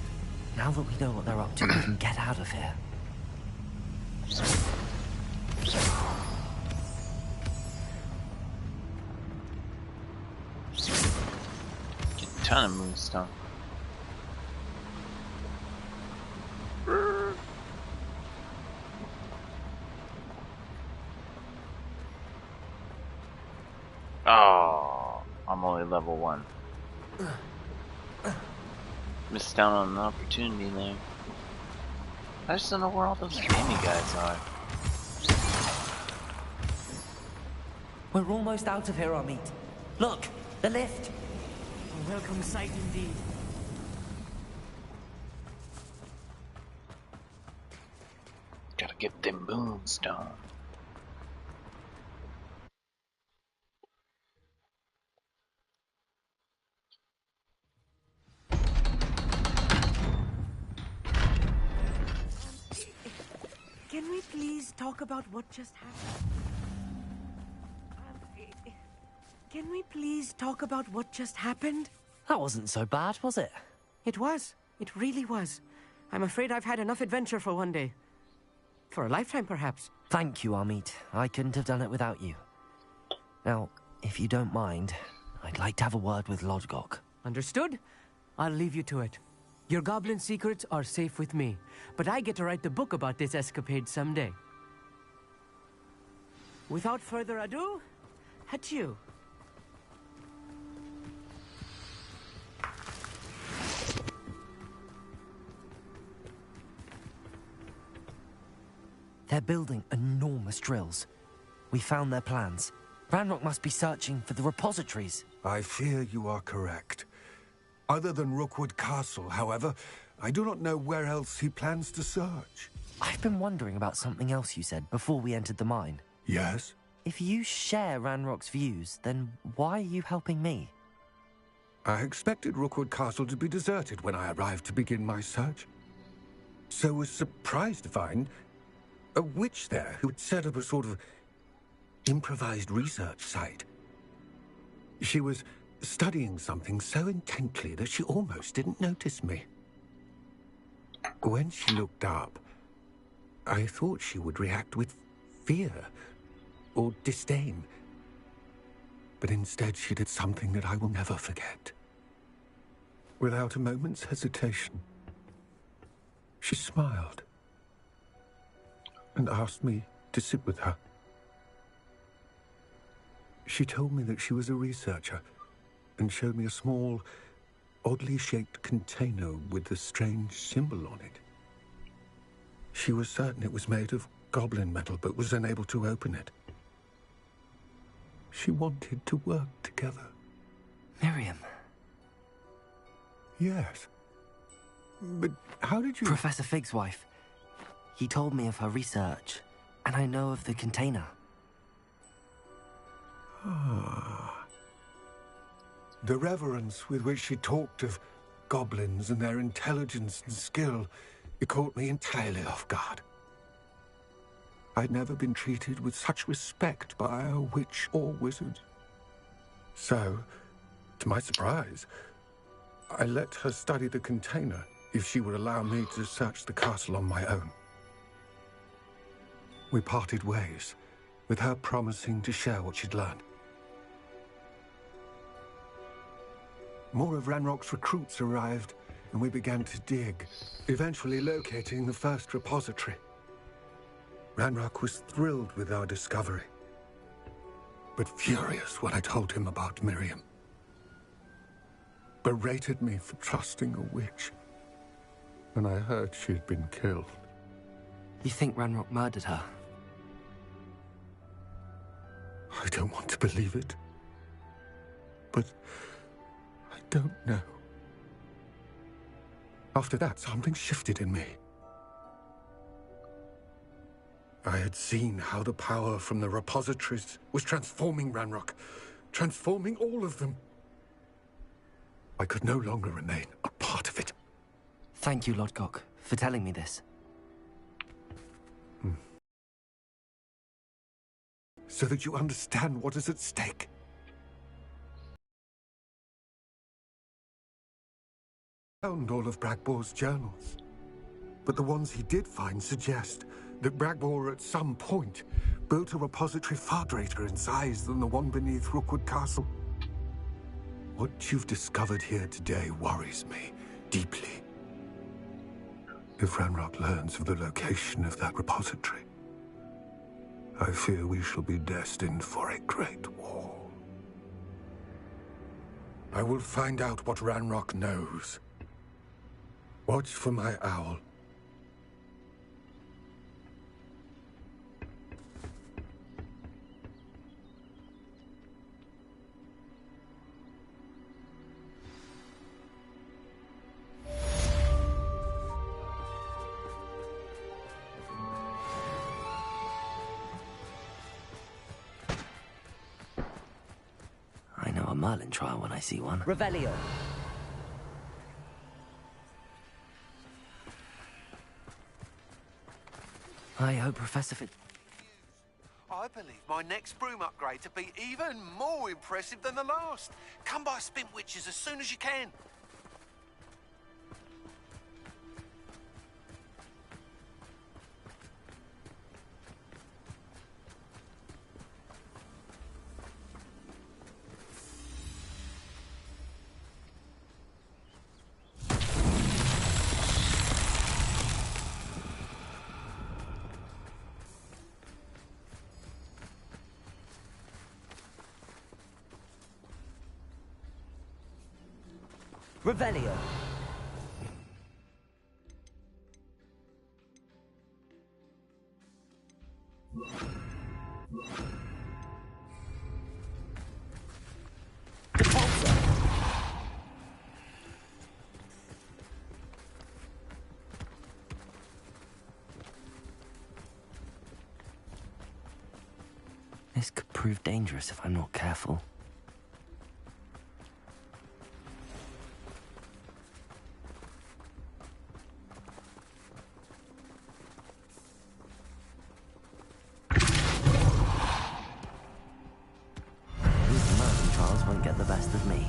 Now that we know what they're up to, we can get out of here. Get a ton of moonstone. Oh, I'm only level 1. Missed out on an opportunity there. I just don't know where all those gaming guys are. We're almost out of here, Amit. Look, the lift. A welcome sight indeed. Gotta get them moonstone. Can we please talk about what just happened? Can we please talk about what just happened? That wasn't so bad, was it? It was. It really was. I'm afraid I've had enough adventure for one day. For a lifetime, perhaps. Thank you, Amit. I couldn't have done it without you. Now, if you don't mind, I'd like to have a word with Lodgok. Understood? I'll leave you to it. Your goblin secrets are safe with me, but I get to write the book about this escapade someday. Without further ado, adieu. They're building enormous drills. We found their plans. Ranrock must be searching for the repositories. I fear you are correct. Other than Rookwood Castle, however, I do not know where else he plans to search. I've been wondering about something else you said before we entered the mine. Yes? If you share Ranrock's views, then why are you helping me? I expected Rookwood Castle to be deserted when I arrived to begin my search. So was surprised to find a witch there who had set up a sort of improvised research site. She was studying something so intently that she almost didn't notice me. When she looked up, I thought she would react with fear or disdain. But instead she did something that I will never forget. Without a moment's hesitation, she smiled and asked me to sit with her. She told me that she was a researcher and showed me a small, oddly shaped container with a strange symbol on it. She was certain it was made of goblin metal, but was unable to open it. She wanted to work together. Miriam. Yes. But how did you... Professor Fig's wife. He told me of her research, and I know of the container. Ah. The reverence with which she talked of goblins and their intelligence and skill, it caught me entirely off guard. I'd never been treated with such respect by a witch or wizard. So, to my surprise, I let her study the container if she would allow me to search the castle on my own. We parted ways, with her promising to share what she'd learned. More of Ranrock's recruits arrived, and we began to dig, eventually locating the first repository. Ranrock was thrilled with our discovery, but furious when I told him about Miriam. Berated me for trusting a witch when I heard she'd been killed. You think Ranrock murdered her? I don't want to believe it. But I don't know. After that, something shifted in me. I had seen how the power from the repositories was transforming Ranrock, transforming all of them. I could no longer remain a part of it. Thank you, Lodgok, for telling me this. So that you understand what is at stake. I found all of Bragbor's journals, but the ones he did find suggest that Bragbor at some point built a repository far greater in size than the one beneath Rookwood Castle. What you've discovered here today worries me deeply. If Ranrock learns of the location of that repository, I fear we shall be destined for a great war. I will find out what Ranrock knows. Watch for my owl. I know a Merlin trial when I see one. Revelio. I hope Professor I believe my next broom upgrade to be even more impressive than the last. Come by Spintwitches as soon as you can. Revelio. This could prove dangerous if I'm not careful. These Merlin trials won't get the best of me.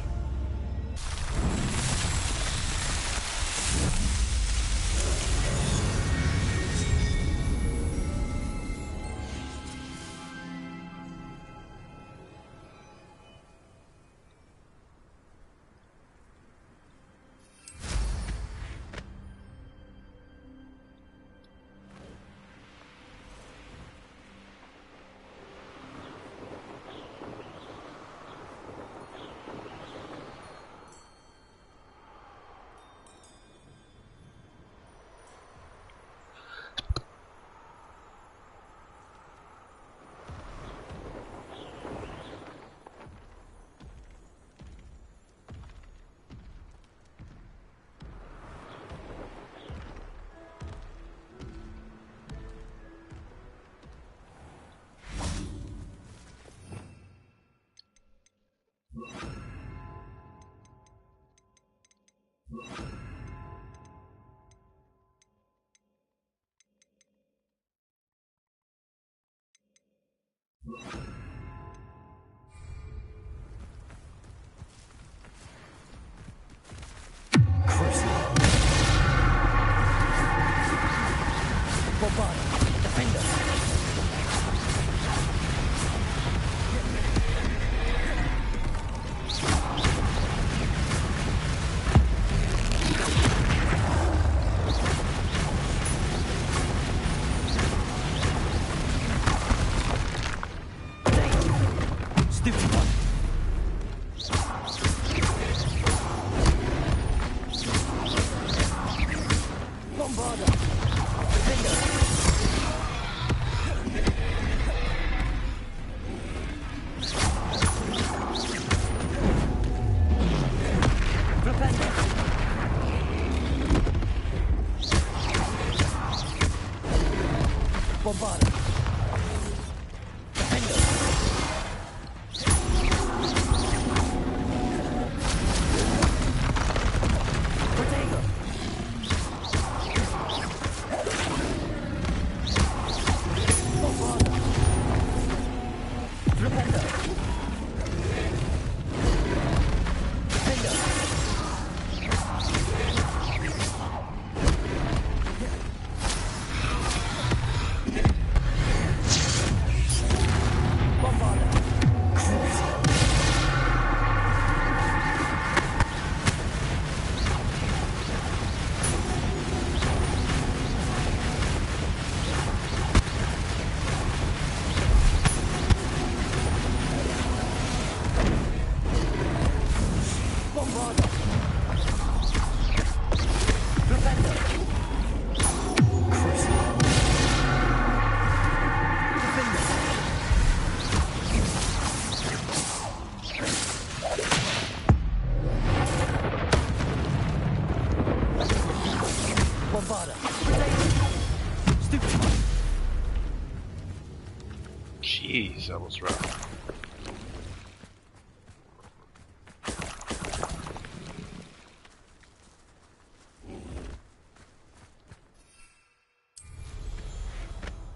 that was rough.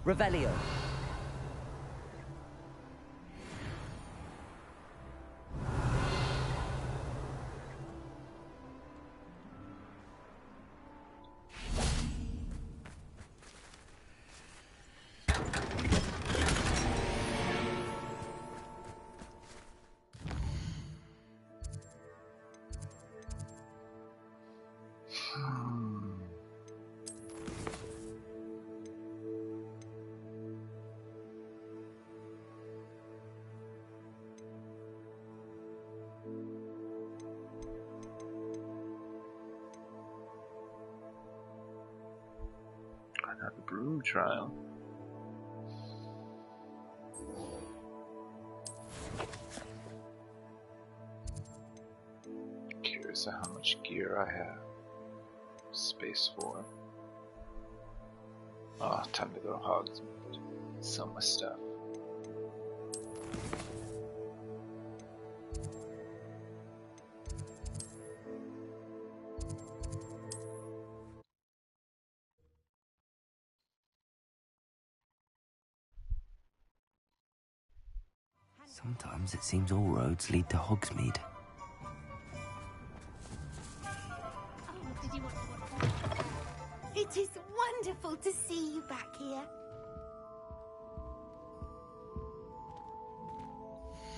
Revelio. Another broom trial. Curious how much gear I have. Space for. Oh, time to go to Hogsmeade. Sell my stuff. Sometimes it seems all roads lead to Hogsmeade. It is wonderful to see you back here.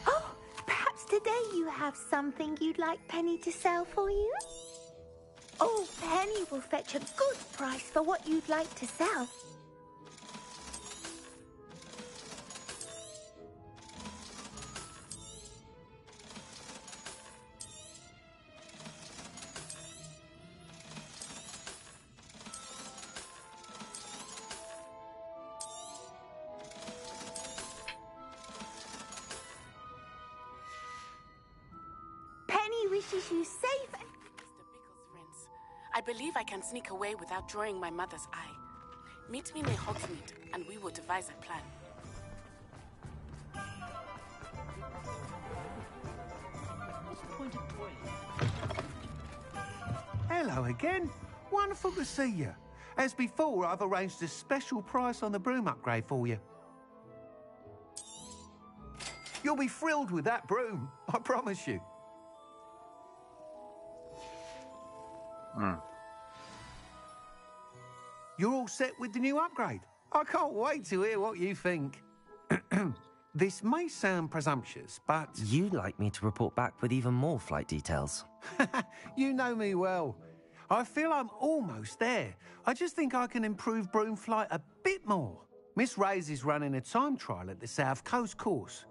Oh, perhaps today you have something you'd like Penny to sell for you? Oh, Penny will fetch a good price for what you'd like to sell. Wishes you safe and... Mr. Bickle's friends. I believe I can sneak away without drawing my mother's eye. Meet me near Hogsmeade, and we will devise a plan. Hello again. Wonderful to see you. As before, I've arranged a special price on the broom upgrade for you. You'll be thrilled with that broom, I promise you. You're all set with the new upgrade. I can't wait to hear what you think. This may sound presumptuous, but... You'd like me to report back with even more flight details. You know me well. I feel I'm almost there. I just think I can improve broom flight a bit more. Miss Ray's is running a time trial at the South Coast course.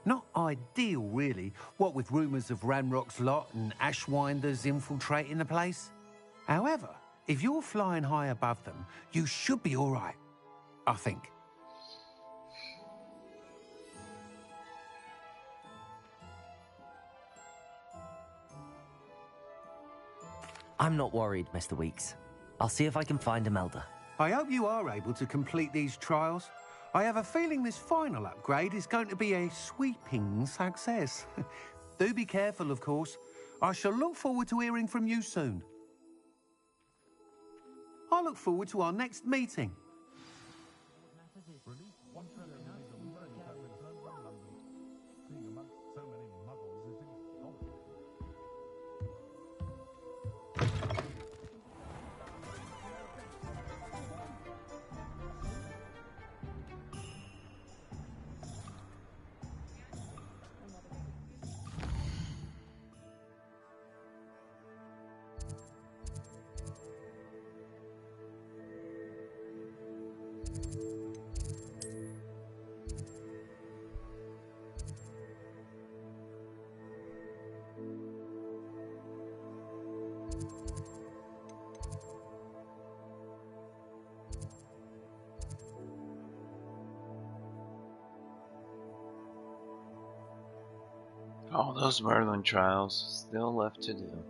Not ideal, really, what with rumours of Ranrock's lot and Ashwinders infiltrating the place. However, if you're flying high above them, you should be all right, I think. I'm not worried, Mr. Weeks. I'll see if I can find Imelda. I hope you are able to complete these trials. I have a feeling this final upgrade is going to be a sweeping success. Do be careful, of course. I shall look forward to hearing from you soon. I look forward to our next meeting. All those Merlin trials still left to do.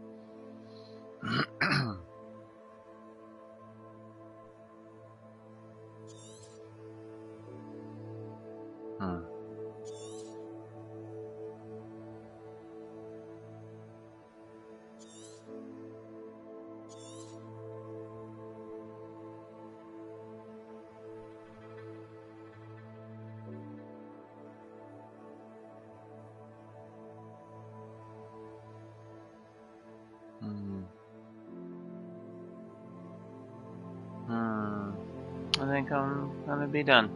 I think I'm gonna be done.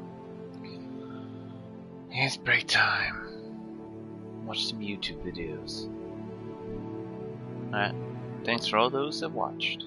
It's break time. Watch some YouTube videos. Alright, thanks for all those that watched.